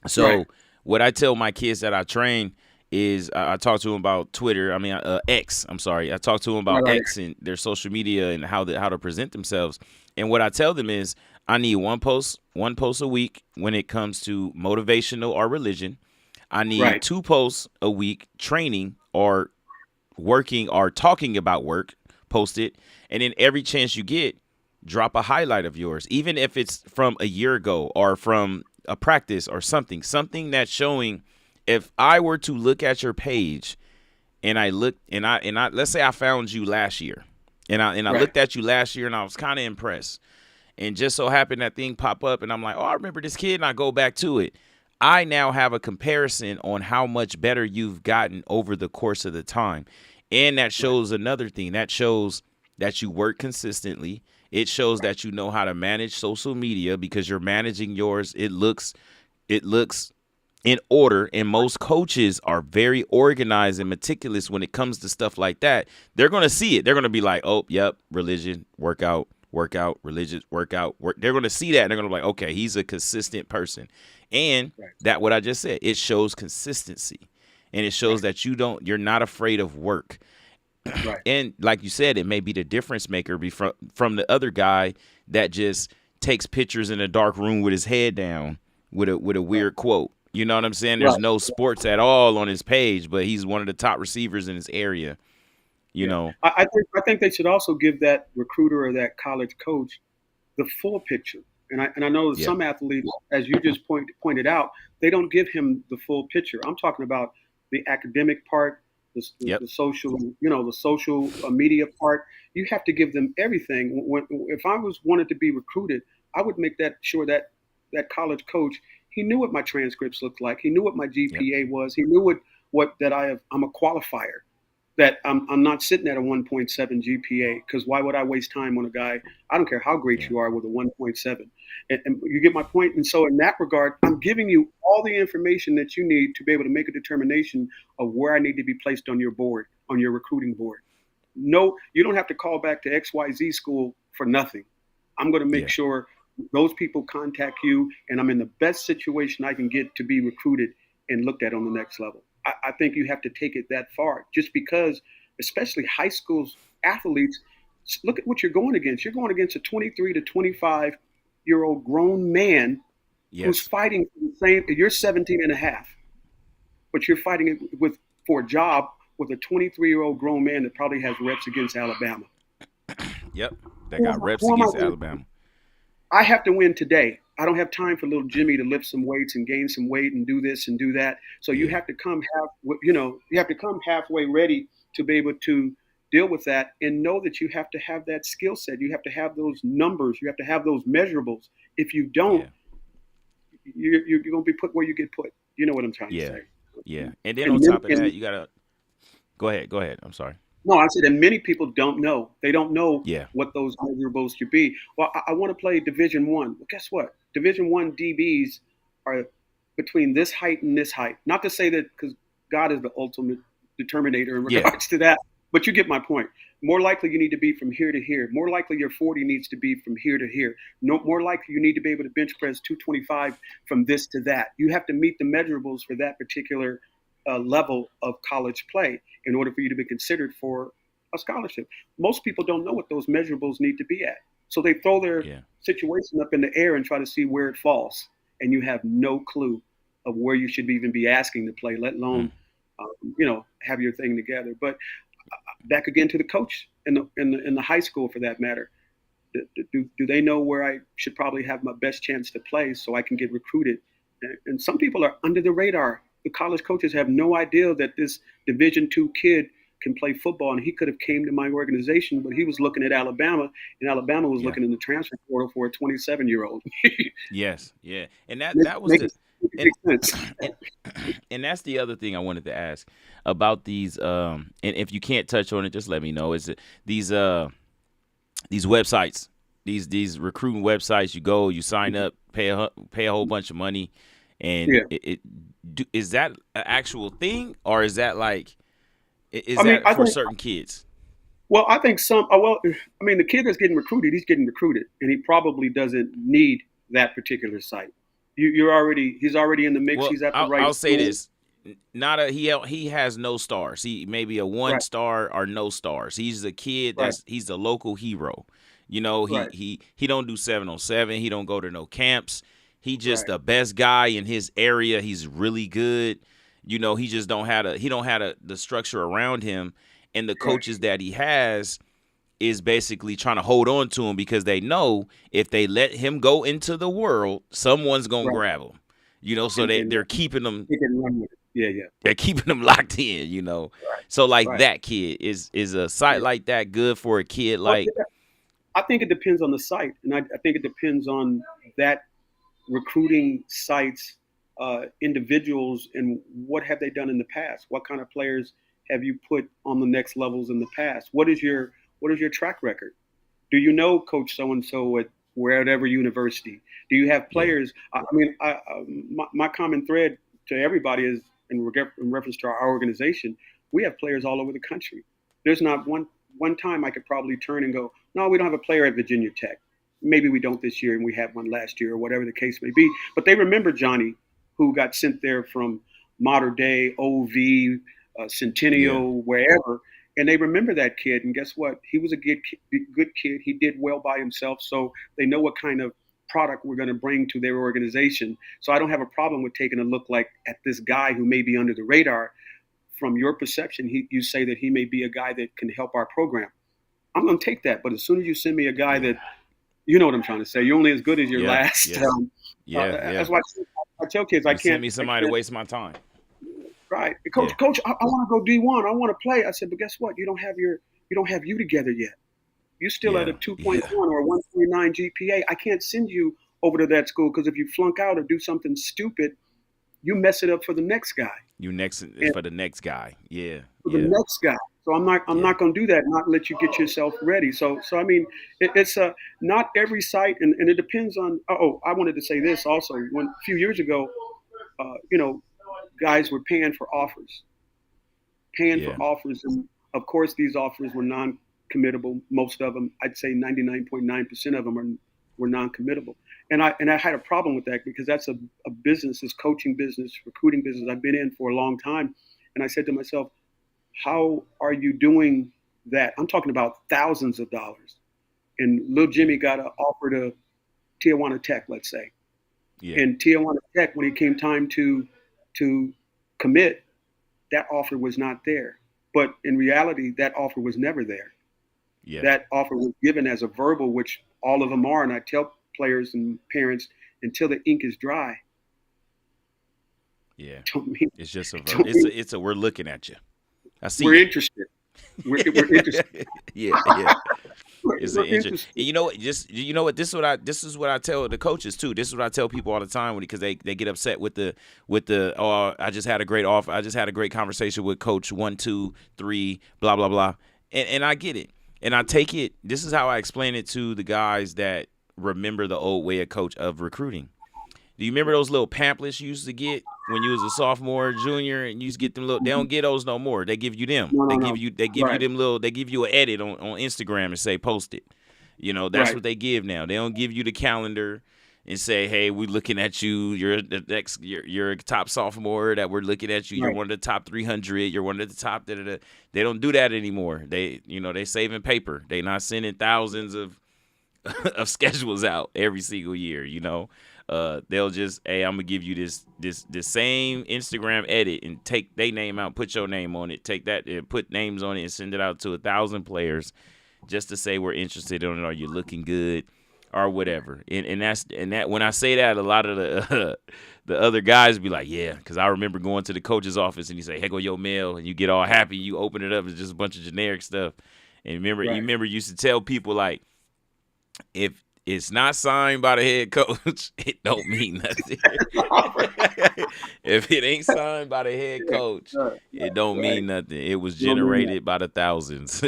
Right. So what I tell my kids that I train is, I talk to them about Twitter. I mean, X. I'm sorry. I talk to them Right. about Right. X and their social media and how to present themselves. And what I tell them is, I need one post a week when it comes to motivational or religion. I need Right. 2 posts a week training or working or talking about work. Post it, and then every chance you get, drop a highlight of yours, even if it's from a year ago or from a practice or something that's showing. If I were to look at your page and I looked and I let's say I found you last year, and I Right. looked at you last year and I was kind of impressed, and just so happened that thing pop up and I'm like, oh, I remember this kid, and I go back to it. I now have a comparison on how much better you've gotten over the course of the time. And that Right. shows another thing. That shows that you work consistently. It shows Right. that you know how to manage social media because you're managing yours. It looks in order, and most coaches are very organized and meticulous when it comes to stuff like that. They're going to see it. They're going to be like, oh, yep, religion, workout, religious, workout, work. They're going to see that and they're going to be like, okay, he's a consistent person. And Right. that, what I just said, it shows consistency, and it shows Right. that you're not afraid of work. Right. And like you said, it may be the difference maker from the other guy that just takes pictures in a dark room with his head down with a Right. weird quote. You know what I'm saying? There's Right. no sports at all on his page, but he's one of the top receivers in his area. You Yeah. know? I think they should also give that recruiter or that college coach the full picture. And I know that Yeah. some athletes, as you just pointed out, they don't give him the full picture. I'm talking about the academic part, Yep. the social, the social media part. You have to give them everything. If I was wanted to be recruited, I would make that sure that that college coach, he knew what my transcripts looked like. He knew what my Yep. GPA was. He knew what that I'm a qualifier, that I'm not sitting at a 1.7 GPA, because why would I waste time on a guy? I don't care how great Yeah. you are with a 1.7. And you get my point. And so, in that regard, I'm giving you all the information that you need to be able to make a determination of where I need to be placed on your board, on your recruiting board. No, you don't have to call back to XYZ school for nothing. I'm going to make Yeah. sure those people contact you, and I'm in the best situation I can get to be recruited and looked at on the next level. I think you have to take it that far, just because, especially high school athletes, look at what you're going against. You're going against a 23 to 25-year-old grown man who's Yes. fighting for the same. You're 17 and a half, but you're fighting it for a job with a 23-year-old grown man that probably has reps against Alabama. Yep. That Who got am I, reps who am I against going Alabama. I have to win today. I don't have time for little Jimmy to lift some weights and gain some weight and do this and do that. So you Yeah. have to come you have to come halfway ready to be able to deal with that, and know that you have to have that skill set. You have to have those numbers. You have to have those measurables. If you don't, Yeah. you're going to be put where you get put. You know what I'm trying to Yeah. say. Yeah. And then on And, top of and that, you gotta go ahead. Go ahead. I'm sorry. no, I said, and many people don't know. They don't know Yeah. what those measurables should be. Well, I want to play Division One. Well, guess what? Division One DBs are between this height and this height. Not to say that, because God is the ultimate determinator in Yeah. regards to that, but you get my point. More likely you need to be from here to here. More likely your 40 needs to be from here to here. No, more likely you need to be able to bench press 225 from this to that. You have to meet the measurables for that particular level of college play in order for you to be considered for a scholarship. Most people don't know what those measurables need to be at. So they throw their Yeah. situation up in the air and try to see where it falls. And you have no clue of where you should even be asking to play, let Mm. alone, have your thing together. But back again to the coach in the high school, for that matter. Do they know where I should probably have my best chance to play so I can get recruited? And some people are under the radar. The college coaches have no idea that this Division II kid can play football, and he could have came to my organization, but he was looking at Alabama, and Alabama was Yeah. looking in the transfer portal for a 27-year-old. Yes. Yeah. And that make, that was make, the it, make and it make sense. and and that's the other thing I wanted to ask about these, and if you can't touch on it, just let me know. Is it these these websites, these recruiting websites. You go, you sign up, pay a whole bunch of money, and Yeah. is that an actual thing, or is that like is I mean, that I for think. certain kids? Well, I think some. Well, I mean, the kid that's getting recruited, he's getting recruited, and he probably doesn't need that particular site. He's already in the mix. Well, He's at the right I'll say school. this. Not a he has no stars. He maybe a one Right. star or no stars. He's a kid Right. he's a local hero. You know, Right. he don't do 7-on-7. He don't go to no camps. He just Right. the best guy in his area. He's really good. You know, he just don't have the structure around him, and the Right. coaches that he has is basically trying to hold on to him because they know if they let him go into the world, someone's gonna Right. grab him. You know, so And they're keeping him he can run with it. Yeah. Yeah. they're keeping them locked in. You know, Right. so like Right. that kid is a site Yeah. like that good for a kid Well, like I think it depends on the site, and I think it depends on that recruiting sites, individuals, and what have they done in the past? What kind of players have you put on the next levels in the past? What is your track record? Do you know Coach so and so at wherever university? Do you have yeah players? My common thread to everybody is in reference to our organization. We have players all over the country. There's not one time I could probably turn and go, no, we don't have a player at Virginia Tech. Maybe we don't this year, and we had one last year, or whatever the case may be. But they remember Johnny, who got sent there from Mater Dei, OV, yeah Centennial, wherever, and they remember that kid. And guess what? He was a good kid. He did well by himself, so they know what kind of product we're going to bring to their organization. So I don't have a problem with taking a look like at this guy who may be under the radar. From your perception, you say that he may be a guy that can help our program. I'm going to take that. But as soon as you send me a guy yeah that, you know what I'm trying to say, you're only as good as your yeah last. yes yeah That's why I tell kids you send me somebody to waste my time. right, Yeah, coach, I want to go D1. I want to play. I said, but guess what? You don't have you together yet. You're still at yeah, a 2.1 yeah, or a 1.9 GPA. I can't send you over to that school because if you flunk out or do something stupid, you mess it up for the next guy. you next And for the next guy. Yeah, for the yeah, next guy. So I'm yeah, not going to do that. Not let you get yourself ready. So I mean, it's not every site, and it depends on. Oh, I wanted to say this also. When a few years ago, guys were paying for yeah, offers, and of course these offers were non-committable. Most of them, I'd say 99.9% of them were non-committable. And I had a problem with that because that's a business, this coaching business, recruiting business I've been in for a long time. And I said to myself, how are you doing that? I'm talking about thousands of dollars. And little yeah, Jimmy got an offer to Tijuana Tech, let's say. yeah, And Tijuana Tech, when it came time to commit, that offer was not there. But in reality, that offer was never there. yeah, That offer was given as a verbal, which all of them are. And I tell players and parents, until the ink is dry, yeah. don't mean, It's just a don't mean it's a we're looking at you. I see we're you. interested. We're interested. Yeah, yeah. It's an We're interest. interested. You know what? Just you know what? This is what I tell the coaches too. This is what I tell people all the time because they get upset with the oh I just had a great offer. I just had a great conversation with coach 1, 2, 3 blah blah blah. And I get it and I take it. This is how I explain it to the guys that remember the old way of recruiting. Do you remember those little pamphlets you used to get when you was a sophomore, junior, and you used to get them little? They don't get those no more. They give you them. No, no, no. They give you Right, them little. They give you an edit on Instagram and say post it. You know that's right, what they give now. They don't give you the calendar and say, hey, we looking at you. You're the next. You're a top sophomore that we're looking at you. You're right, one of the top 300. You're one of the top. Da, da, da. They don't do that anymore. They saving paper. They not sending thousands of of schedules out every single year. They'll just, hey, I'm gonna give you this same Instagram edit and take their name out, put your name on it, take that and put names on it and send it out to 1,000 players just to say we're interested in it or you're looking good or whatever. And that when I say that, a lot of the the other guys be like, yeah, because I remember going to the coach's office and you say, hey, go your mail, and you get all happy, you open it up, it's just a bunch of generic stuff. And you right, remember you used to tell people like if it's not signed by the head coach, it don't mean nothing. If it ain't signed by the head coach, it don't Right. mean nothing. It was You don't mean that. generated by the thousands.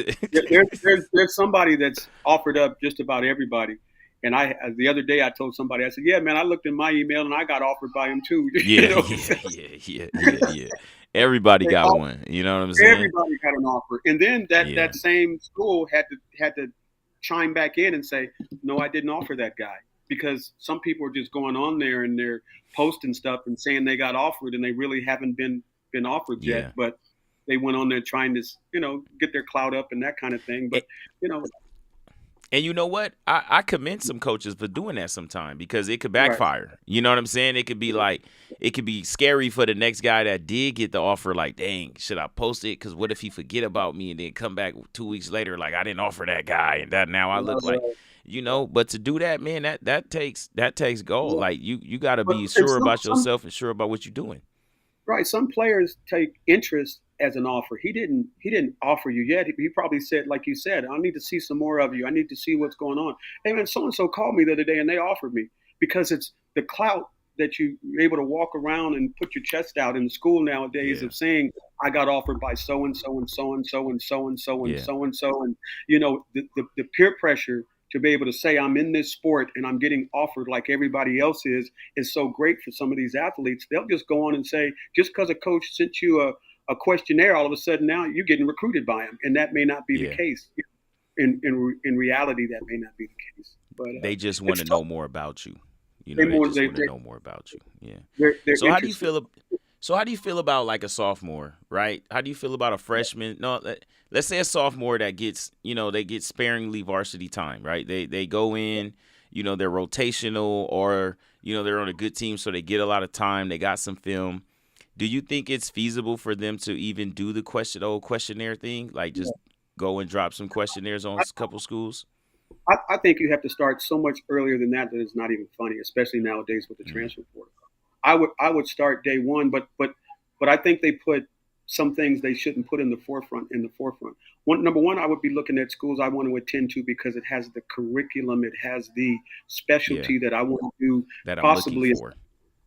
There's somebody that's offered up just about everybody. And the other day I told somebody, I said, yeah, man, I looked in my email and I got offered by him too. You Yeah, know, yeah. Everybody they got all, one. You know what I'm saying? everybody got an offer. And then Yeah, that same school had to chime back in and say, no, I didn't offer that guy. Because some people are just going on there and they're posting stuff and saying they got offered and they really haven't been offered yet. yeah. But they went on there trying to, get their clout up and that kind of thing. But, you know, And you know what? I commend some coaches for doing that sometime because it could right. backfire. You know what I'm saying? It could be like, it could be scary for the next guy that did get the offer. Like, dang, should I post it? Because what if he forget about me and then come back 2 weeks later like I didn't offer that guy and that now I look like, but to do that, man, that takes goal. Like you got to But be and sure about yourself and sure about what you're doing. right, some players take interest as an offer. He didn't offer you yet. He probably said, like you said, I need to see some more of you. I need to see what's going on. Hey man, so and so called me the other day and they offered me because it's the clout that you're able to walk around and put your chest out in the school nowadays Yeah, of saying I got offered by so and so and so and so and so and so and yeah, so and so and the peer pressure to be able to say I'm in this sport and I'm getting offered like everybody else is so great for some of these athletes. They'll just go on and say, just because a coach sent you a questionnaire, all of a sudden now you're getting recruited by him, and that may not be the yeah. case. In reality, that may not be the case. But They just want it's to tough. know more about you. They They more just they, want to they know more about you. Yeah. they're So how do you interested. feel? So how do you feel about like a sophomore, right? How do you feel about a freshman? No, let's say a sophomore that gets, they get sparingly varsity time, right? They go in, they're rotational or they're on a good team, so they get a lot of time. They got some film. Do you think it's feasible for them to even do the old questionnaire thing, like just go and drop some questionnaires on a couple schools? I think you have to start so much earlier than that it's not even funny, especially nowadays with the Mm, transfer portal. I would start day one, but I think they put some things they shouldn't put in the forefront. Number one, I would be looking at schools I want to attend to because it has the curriculum, it has the yeah, specialty that I want to do that I'm looking possibly for.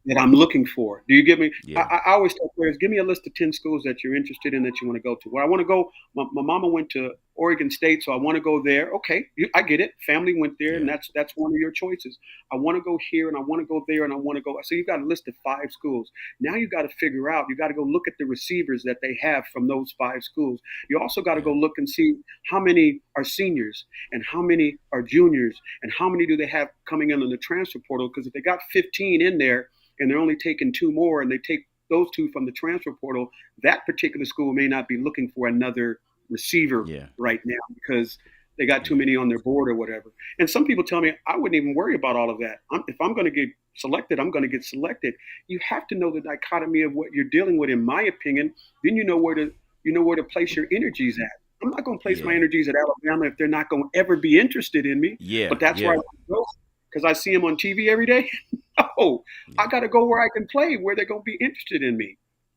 that I'm looking for. Do you get me? Yeah, I always tell players, give me a list of 10 schools that you're interested in that you want to go to. Well, I want to go, my mama went to Oregon State, so I want to go there. Okay, I get it. Family went there, and yeah, that's one of your choices. I want to go here, and I want to go there, and I want to go. So you've got a list of 5 schools. Now you got to figure out, you got to go look at the receivers that they have from those 5 schools. You also got to yeah, go look and see how many are seniors and how many are juniors and how many do they have coming in on the transfer portal. Because if they got 15 in there, and they're only taking 2 more, and they take those 2 from the transfer portal, that particular school may not be looking for another receiver yeah, right now because they got too yeah, many on their board or whatever. And some people tell me I wouldn't even worry about all of that. If I'm going to get selected, I'm going to get selected. You have to know the dichotomy of what you're dealing with, in my opinion. Then you know where to place your energies at. I'm not going to place my yeah, energies at Alabama if they're not going to ever be interested in me. yeah, But that's where I yeah, go because I see them on TV every day. Oh, I yeah, got to go where I can play, where they're going to be interested in me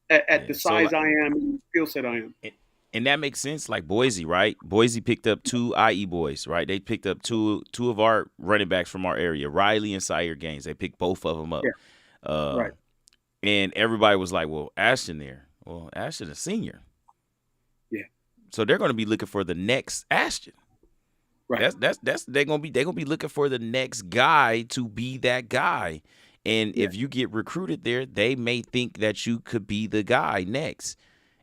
at the yeah. So size like, I am and skill set I am. and, and that makes sense. Like Boise, right? Boise picked up 2 IE boys, right? They picked up two of our running backs from our area, Riley and Sire Gaines. They picked both of them up, Yeah, uh, right. and everybody was like, "Well, Ashton there. Well, Ashton a senior, Yeah, so they're going to be looking for the next Ashton. right, That's they're gonna be looking for the next guy to be that guy." And yeah, if you get recruited there, they may think that you could be the guy next.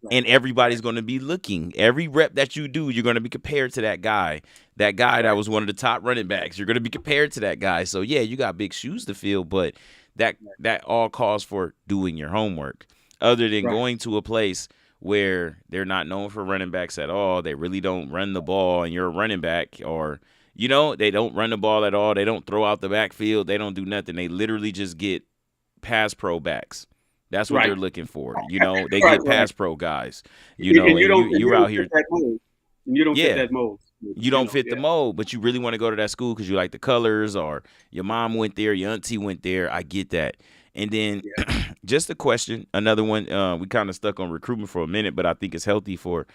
right, And everybody's going to be looking. Every rep that you do, you're going to be compared to that guy. That guy that right, was one of the top running backs. You're going to be compared to that guy. So yeah, you got big shoes to fill, but that all calls for doing your homework. Other than right, going to a place where they're not known for running backs at all, they really don't run the ball, and you're a running back, or they don't run the ball at all. They don't throw out the backfield. They don't do nothing. They literally just get pass pro backs. That's what right, they're looking for. They right, get right. pass pro guys. And you And don't and you you're out don't fit here. that mold. And you don't fit Yeah, that mold. you don't fit the Yeah, mold, but you really want to go to that school because you like the colors, or your mom went there, your auntie went there. I get that. And then yeah, just a question, another one. We kind of stuck on recruitment for a minute, but I think it's healthy for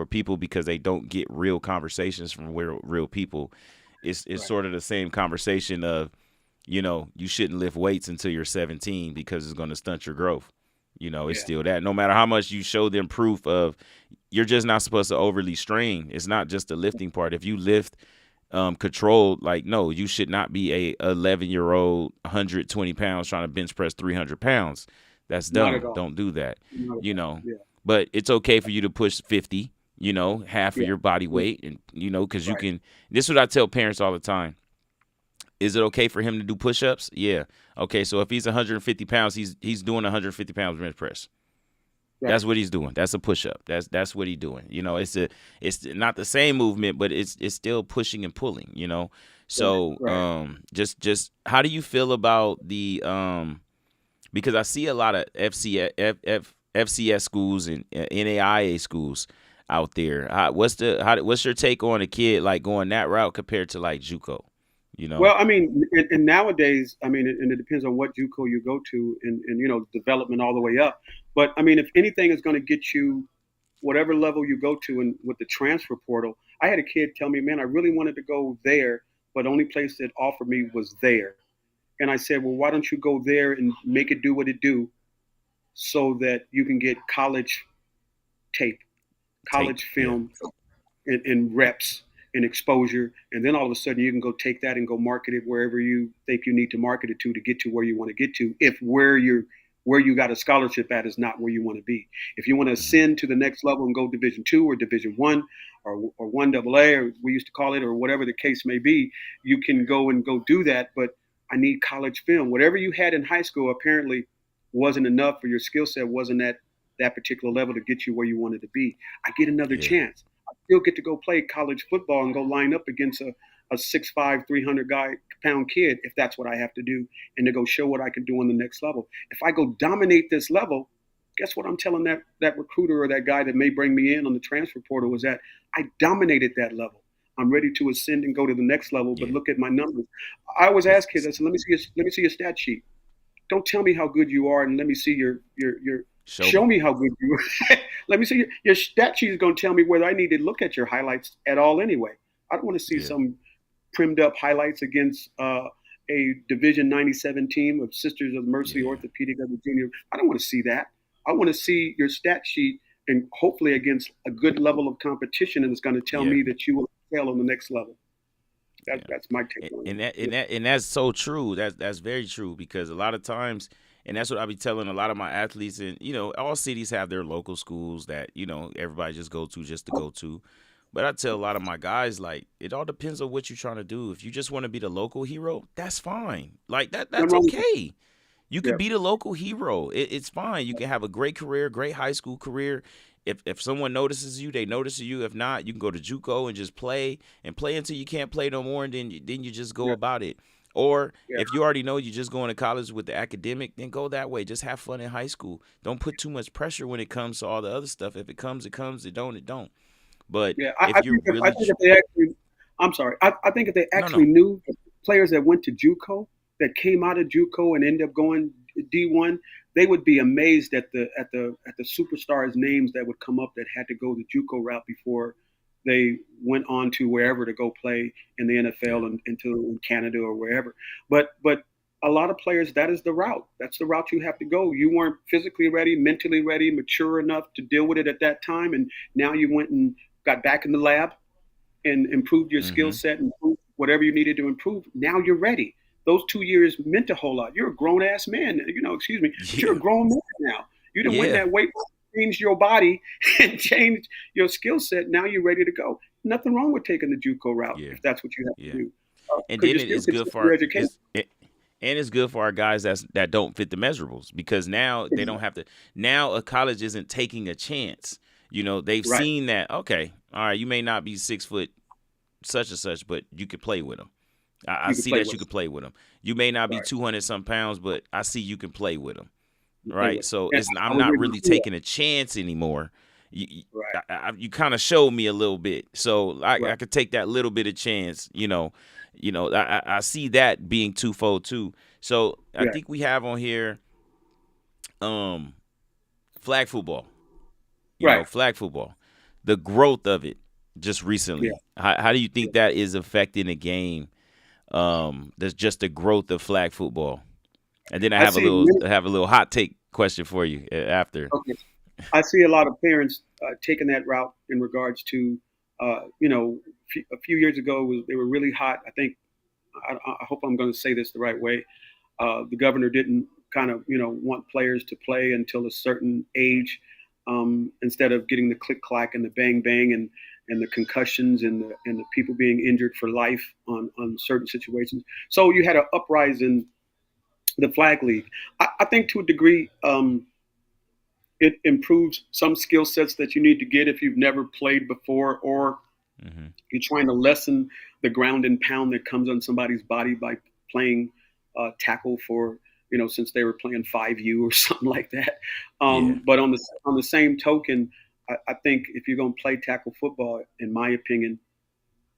people because they don't get real conversations from real people. it's right. sort of the same conversation of, you shouldn't lift weights until you're 17 because it's going to stunt your growth. It's Yeah, still that. No matter how much you show them proof of, you're just not supposed to overly strain. It's not just the lifting part. If you lift controlled, like, no, you should not be a 11-year-old 120 pounds trying to bench press 300 pounds. That's not at dumb. all. Don't do that. Not at You all. know, Yeah, but it's okay for you to push 50. Half of yeah, your body yeah. weight, and because you Right. can. This is what I tell parents all the time. Is it okay for him to do push-ups? Yeah. Okay, so if he's 150 pounds, he's doing 150 pounds bench press. Right. That's what he's doing. That's a push-up. That's what he's doing. It's not the same movement, but it's still pushing and pulling. Right. So Right. just how do you feel about the because I see a lot of FCS schools and NAIA schools out there. What's your take on a kid like going that route compared to like JUCO? You know? Well, I mean, and nowadays, I mean, and it depends on what JUCO you go to, and development all the way up. But I mean, if anything is going to get you whatever level you go to, and with the transfer portal, I had a kid tell me, man, I really wanted to go there, but the only place that offered me was there. And I said, well, why don't you go there and make it do what it do, so that you can get college tape, Tape. college Yeah. film, and reps and exposure, and then all of a sudden you can go take that and go market it wherever you think you need to market it to get to where you want to get to. If where you got a scholarship at is not where you want to be. If you want to Hmm. ascend to the next level and go Division 2 or Division 1 or 1AA, or we used to call it, or whatever the case may be, you can go do that. But I need college film. Whatever you had in high school apparently wasn't enough, for your skill set wasn't at that particular level to get you where you wanted to be. I get another Yeah. chance. I still get to go play college football and go line up against a 6'5", 300-pound kid, if that's what I have to do, and to go show what I can do on the next level. If I go dominate this level, guess what I'm telling that recruiter or that guy that may bring me in on the transfer portal is that I dominated that level. I'm ready to ascend and go to the next level, but Yeah. look at my numbers. I always It's, ask kids, it's I said, let me see your stat sheet. Don't tell me how good you are, and let me see your show show me. me how good you are. Let me see your stat sheet is going to tell me whether I need to look at your highlights at all anyway. I don't want to see Yeah. some primed up highlights against a Division 97 team of Sisters of Mercy Yeah. Orthopedic of Virginia. I don't want to see that. I want to see your stat sheet, and hopefully against a good level of competition, and it's going to tell Yeah. me that you will excel on the next level. Yeah. That's my take on it. Yeah. And that's so true. That's very true, because a lot of times, and that's what I be telling a lot of my athletes. And all cities have their local schools that everybody just go to just to go to. But I tell a lot of my guys, like, it all depends on what you're trying to do. If you just want to be the local hero, that's fine. Like Nothing that's wrong with it. okay. You Yeah. could be the local hero. It's fine. You can have a great career, great high school career. If someone notices you, they notice you. If not, you can go to JUCO and just play until you can't play no more, and then you just go Yeah. about it. Or Yeah. if you already know you're just going to college with the academic, then go that way. Just have fun in high school. Don't put too much pressure when it comes to all the other stuff. If it comes, it comes. It don't, it don't. But Yeah, if you're I really think if they actually, I'm sorry, I think if they no, actually no. knew players that went to JUCO, that came out of JUCO and ended up going D1, they would be amazed at the superstars' names that would come up that had to go the JUCO route before they went on to wherever to go play in the Yeah. NFL and into in Canada or wherever. But a lot of players, that is the route. That's the route you have to go. You weren't physically ready, mentally ready, mature enough to deal with it at that time, and now you went and got back in the lab and improved your skill Mm-hmm. set and improved whatever you needed to improve. Now you're ready. Those 2 years meant a whole lot. You're a grown ass man, excuse me, but you're a Yeah. grown man now. You done went in Yeah. that weight, changed your body, and changed your skill set. Now you're ready to go. Nothing wrong with taking the JUCO route Yeah. if that's what you have to Yeah. do, And because then you're it still is good continuing for your education. and it's good for our guys that don't fit the measurables, because now they don't have to. Now a college isn't taking a chance. They've Right. seen that. Okay, all right, you may not be 6 foot such and such, but you could play with them. I You can see play that you with. could play with them. You may not be Right. 200 some pounds, but I see you can play with them. You can play Right. with. So And I I'm was not ready to really do that. taking a chance anymore. Right. You kind of showed me a little bit, so I Right. could take that little bit of chance. I see that being twofold too. So I Yeah. think we have on here flag football. Right. Flag football, the growth of it. just Yeah. recently. How do you Yeah. think that is affecting the game? That's just the growth of flag football. And then I see many, I have a little hot take question for you after. okay. I see a lot of parents taking that route in regards to, a few years ago they were really hot. I think I hope I'm going to say this the right way. The governor didn't kind of want players to play until a certain age, instead of getting the click clack and the bang bang and the concussions and the people being injured for life on certain situations. So you had an uprise in the flag league. I think to a degree, it improves some skill sets that you need to get if you've never played before, or Hmm. you're trying to lessen the ground and pound that comes on somebody's body by playing tackle for, since they were playing 5U or something like that. Yeah, But on the same token, I think if you're going to play tackle football, in my opinion,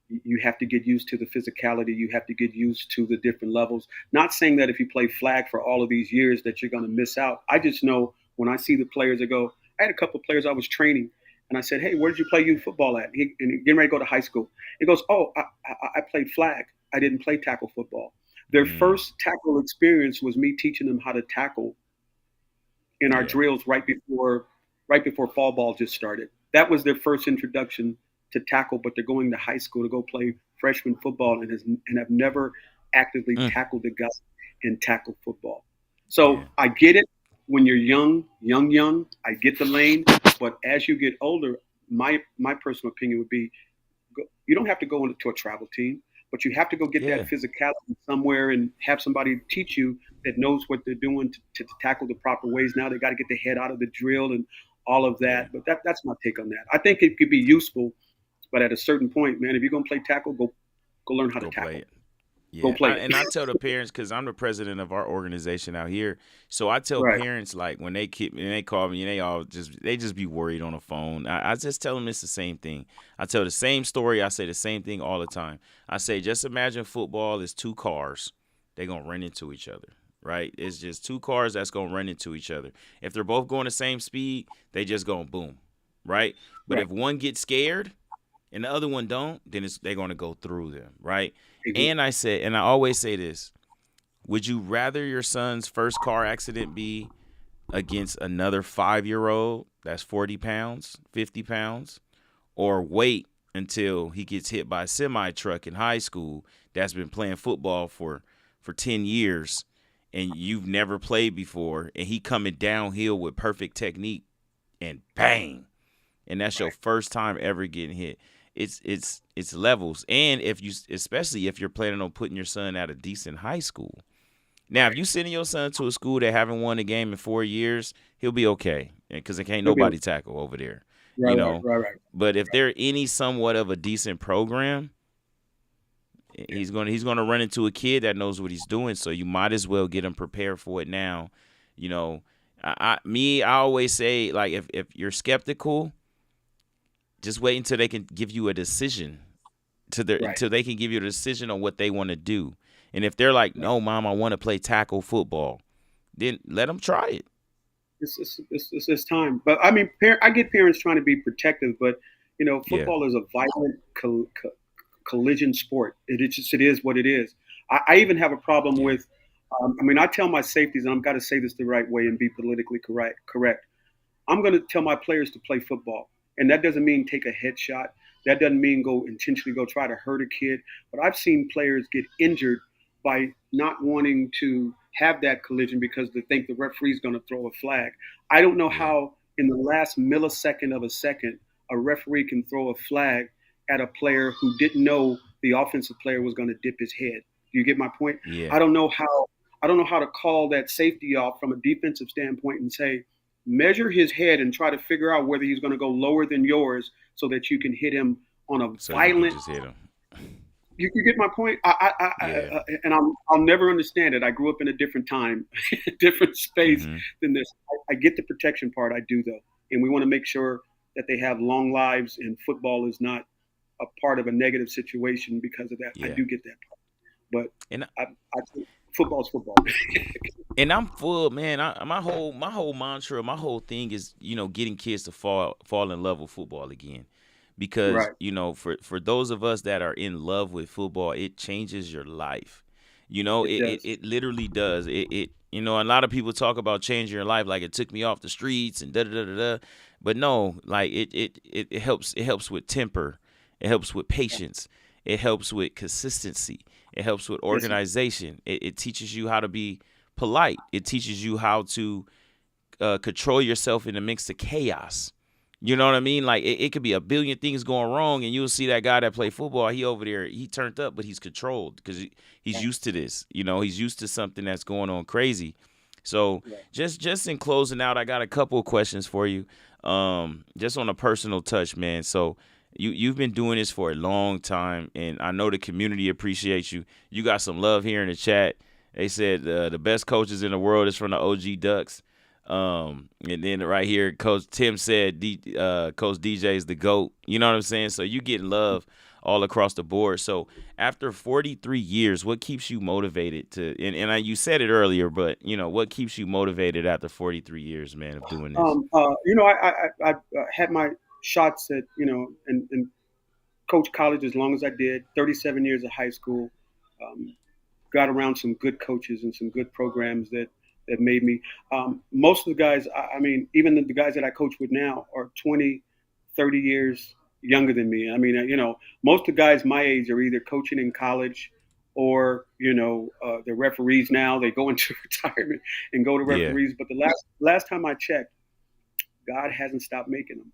you have to get used to the physicality. You have to get used to the different levels. Not saying that if you play flag for all of these years that you're going to miss out. I just know when I see the players that go, I had a couple of players I was training, and I said, "Hey, where did you play youth football at?" And getting ready to go to high school. He goes, "Oh, I played flag. I didn't play tackle football." Their mm, first tackle experience was me teaching them how to tackle in our yeah, drills right before fall ball just started. That was their first introduction to tackle, but they're going to high school to go play freshman football and have never actively mm, tackled the guy in tackle football. yeah, So I get it when you're young. I get the lane, but as you get older, my personal opinion would be you don't have to go into a travel team, but you have to go get yeah, that physicality somewhere and have somebody teach you that knows what they're doing to tackle the proper ways. Now they got to get the head out of the drill and all of yeah. that. But that's my take on that. I think it could be useful, but at a certain point, man, if you're gonna play tackle, go learn how to Go play tackle. it. Go Yeah, play it. and I tell the parents because I'm the president of our organization out here. So I tell Right. parents like when they call me and they just be worried on the phone. I just tell them it's the same thing. I tell the same story. I say the same thing all the time. I say just imagine football is two cars. They're gonna run into each other. Right? It's just two cars that's gonna run into each other. If they're both going the same speed, they just gonna boom. Right? But Right. if one gets scared and the other one don't, then they're going to go through them, right? Mhm. And I always say this: would you rather your son's first car accident be against another 5 year old that's 40 pounds, 50 pounds, or wait until he gets hit by a semi truck in high school that's been playing football for 10 years and you've never played before and he coming downhill with perfect technique and bang, and that's your Right. first time ever getting hit. It's levels, and if you especially if you're planning on putting your son at a decent high school. Now, if Right. you sending your son to a school that haven't won a game in 4 years, he'll be okay because there can't He'll be nobody okay. tackle over there, Right. you Right. know. Right. Right. But if they're any somewhat of a decent program, Yeah. he's gonna run into a kid that knows what he's doing. So you might as well get him prepared for it now. You know, I always say like if you're skeptical, just wait until they can give you a decision Right. until they can give you a decision on what they want to do. And if they're like, Right. "No, mom, I want to play tackle football," then let them try it. It's time. But I mean, I get parents trying to be protective, but Yeah, football is a violent collision sport. It is what it is. I even have a problem yeah, with. I mean, I tell my safeties, and I've got to say this the right way and be politically correct. I'm going to tell my players to play football, and that doesn't mean take a headshot. That doesn't mean go intentionally go try to hurt a kid. But I've seen players get injured by not wanting to have that collision because they think the referee's going to throw a flag. I don't know yeah, how in the last millisecond of a second a referee can throw a flag at a player who didn't know the offensive player was going to dip his head. Do you get my point? yeah. I don't know how I don't know how to call that safety off from a defensive standpoint and say, measure his head and try to figure out whether he's going to go lower than yours so that you can hit him on a So you can violent. just hit them. You get my point. Yeah. And I'll never understand it. I grew up in a different time, different space Mm-hmm. than this. I get the protection part. I do though, and we want to make sure that they have long lives. And football is not a part of a negative situation because of that. I Yeah. do get that part, And but I think football's football. I'm full, man. My whole mantra, my whole thing is getting kids to fall in love with football again, because Right. for those of us that are in love with football, it changes your life. It does. It literally does. A lot of people talk about changing your life like it took me off the streets and da da da da da. But no, like it helps with temper. It helps with patience. It helps with consistency. It helps with Yes. organization. It teaches you how to be polite. It teaches you how to control yourself in the midst of chaos. You know what I mean? Like it could be a billion things going wrong, and you'll see that guy that play football. He over there, he turned up, but he's controlled because he's Right. used to this. He's used to something that's going on crazy. So Right. just in closing out, I got a couple of questions for you. Just on a personal touch, man. So you've been doing this for a long time, and I know the community appreciates you. You got some love here in the chat. They said the best coaches in the world is from the OG Ducks. And then right here, Coach Tim said, Coach DJ is the GOAT. You know what I'm saying? So you get love all across the board. So after 43 years, what keeps you motivated you said it earlier, but what keeps you motivated after 43 years, man, of doing this? I had my shots at, and coach college as long as I did, 37 years of high school. Um, got around some good coaches and some good programs that made me. Most of the guys, I mean, even the guys that I coach with now are 20, 30 years younger than me. I mean, most of the guys my age are either coaching in college or, they're referees now. They go into retirement and go to Yeah, referees. But the last time I checked, God hasn't stopped making them.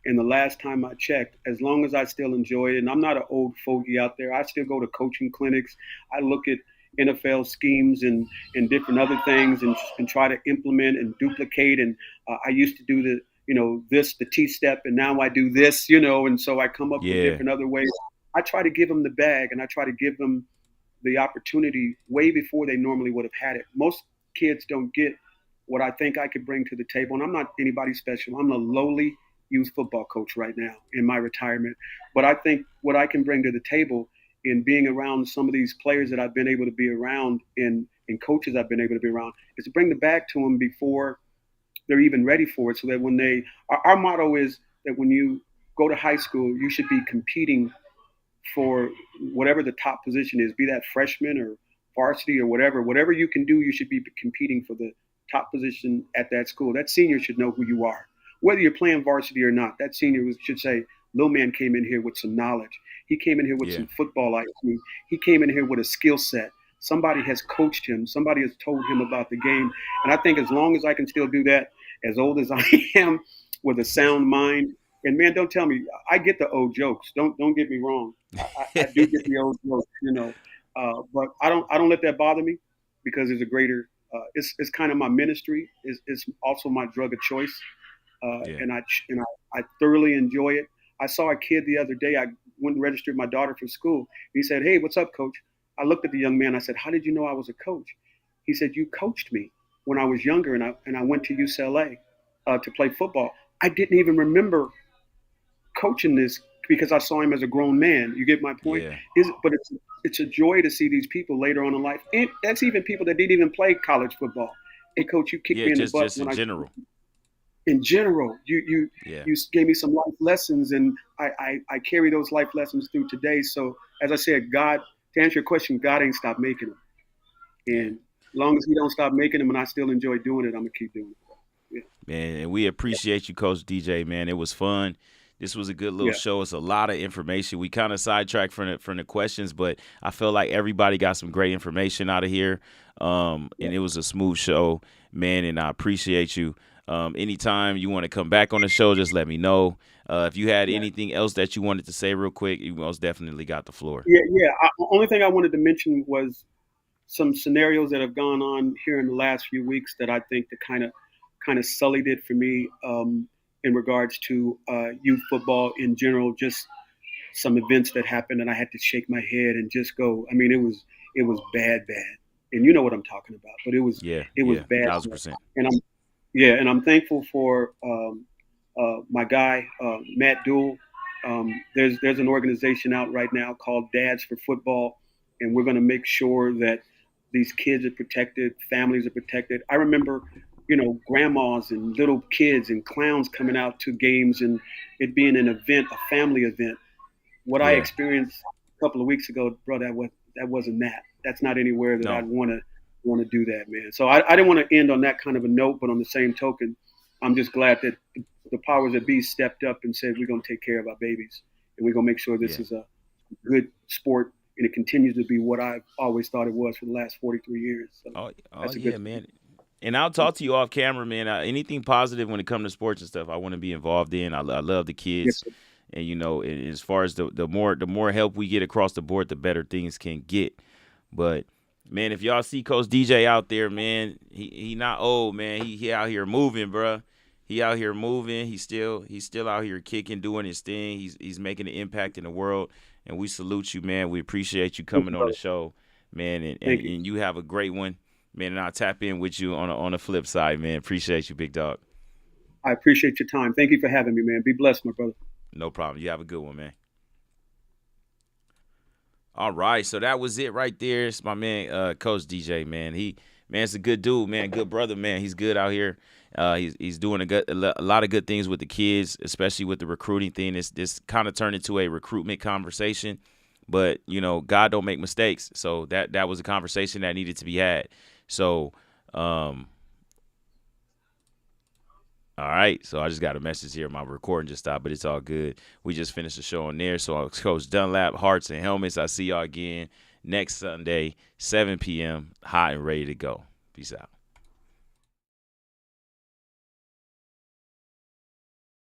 And the last time I checked, as long as I still enjoy it, and I'm not an old fogey out there, I still go to coaching clinics. I look at NFL schemes and different other things and try to implement and duplicate. And I used to do the T step, and now I do this, and so I come up with yeah, different other ways. I try to give them the bag, and I try to give them the opportunity way before they normally would have had it. Most kids don't get what I think I could bring to the table. And I'm not anybody special. I'm a lowly youth football coach right now in my retirement. But I think what I can bring to the table in being around some of these players that I've been able to be around and coaches I've been able to be around is to bring the bag to them before they're even ready for it. So that when our motto is that when you go to high school, you should be competing for whatever the top position is, be that freshman or varsity or whatever you can do, you should be competing for the top position at that school. That senior should know who you are, whether you're playing varsity or not. That senior should say, "Little man came in here with some knowledge. He came in here with yeah, some football IQ. He came in here with a skill set. Somebody has coached him. Somebody has told him about the game." And I think as long as I can still do that, as old as I am, with a sound mind, and man, don't tell me I get the old jokes. Don't get me wrong. I do get the old jokes, but I don't let that bother me because there's a greater. It's kind of my ministry. It's also my drug of choice, yeah, and I thoroughly enjoy it. I saw a kid the other day. I went and registered my daughter for school. He said, "Hey, what's up, coach?" I looked at the young man. I said, "How did you know I was a coach?" He said, "You coached me when I was younger, and I went to UCLA to play football. I didn't even remember coaching this because I saw him as a grown man. You get my point? yeah, But it's a joy to see these people later on in life, and that's even people that didn't even play college football. Hey, coach, you kicked yeah. me in the butt Just when in I. general. In general, Yeah. you gave me some life lessons, and I carry those life lessons through today. So as I said, God, to answer your question, God ain't stopped making them, Yeah. and as long as He don't stop making them, and I still enjoy doing it, I'm gonna keep doing it. Man, and we appreciate you, Coach DJ. Man, it was fun. This was a good little Yeah, show. It's a lot of information. We kind of sidetracked from the questions, but I feel like everybody got some great information out of here. yeah, And it was a smooth show, man. And I appreciate you. Anytime you want to come back on the show, just let me know. If you had yeah. anything else that you wanted to say real quick, you most definitely got the floor. Yeah. Only thing I wanted to mention was some scenarios that have gone on here in the last few weeks that I think that kind of sullied it for me in regards to youth football in general. Just some events that happened, and I had to shake my head and just go. I mean, it was bad, and you know what I'm talking about. But Yeah, it was yeah, bad, 1000%. and I'm thankful for my guy Matt Dool. There's an organization out right now called Dads for Football, and we're going to make sure that these kids are protected, families are protected. I remember grandmas and little kids and clowns coming out to games and it being an event, a family event. What I Yeah. experienced a couple of weeks ago, bro, that wasn't that. That's not anywhere that I'd No. want to do that, man. So I didn't want to end on that kind of a note, but on the same token, I'm just glad that the powers that be stepped up and said we're going to take care of our babies and we're going to make sure this Yeah. is a good sport and it continues to be what I've always thought it was for the last 43 years. So Oh that's a good yeah, thing. man. And I'll talk to you off camera, man. Anything positive when it comes to sports and stuff, I want to be involved in. I love the Yes, kids, sir. and as far as the more help we get across the board, the better things can get. But man, if y'all see Coach DJ out there, man, he not old, man. He out here moving, bruh. He out here moving. He's still out here kicking, doing his thing. He's making an impact in the world, and we salute you, man. We appreciate you Thank coming you, on the brother. show, man, and, and, Thank you. and you have a great one. Man, and I'll tap in with you on the flip side, man. Appreciate you, big dog. I appreciate your time. Thank you for having me, man. Be blessed, my brother. No problem. You have a good one, man. All right, so that was it right there. It's my man, Coach DJ, man. It's a good dude, man. Good brother, man. He's good out here. He's doing a lot of good things with the kids, especially with the recruiting thing. This kind of turned into a recruitment conversation, but God don't make mistakes. So that was a conversation that needed to be had. So, all right, so I just got a message here. My recording just stopped, but it's all good. We just finished the show on there. So, Coach Dunlap, Hearts and Helmets. I see y'all again next Sunday, 7 p.m., hot and ready to go. Peace out.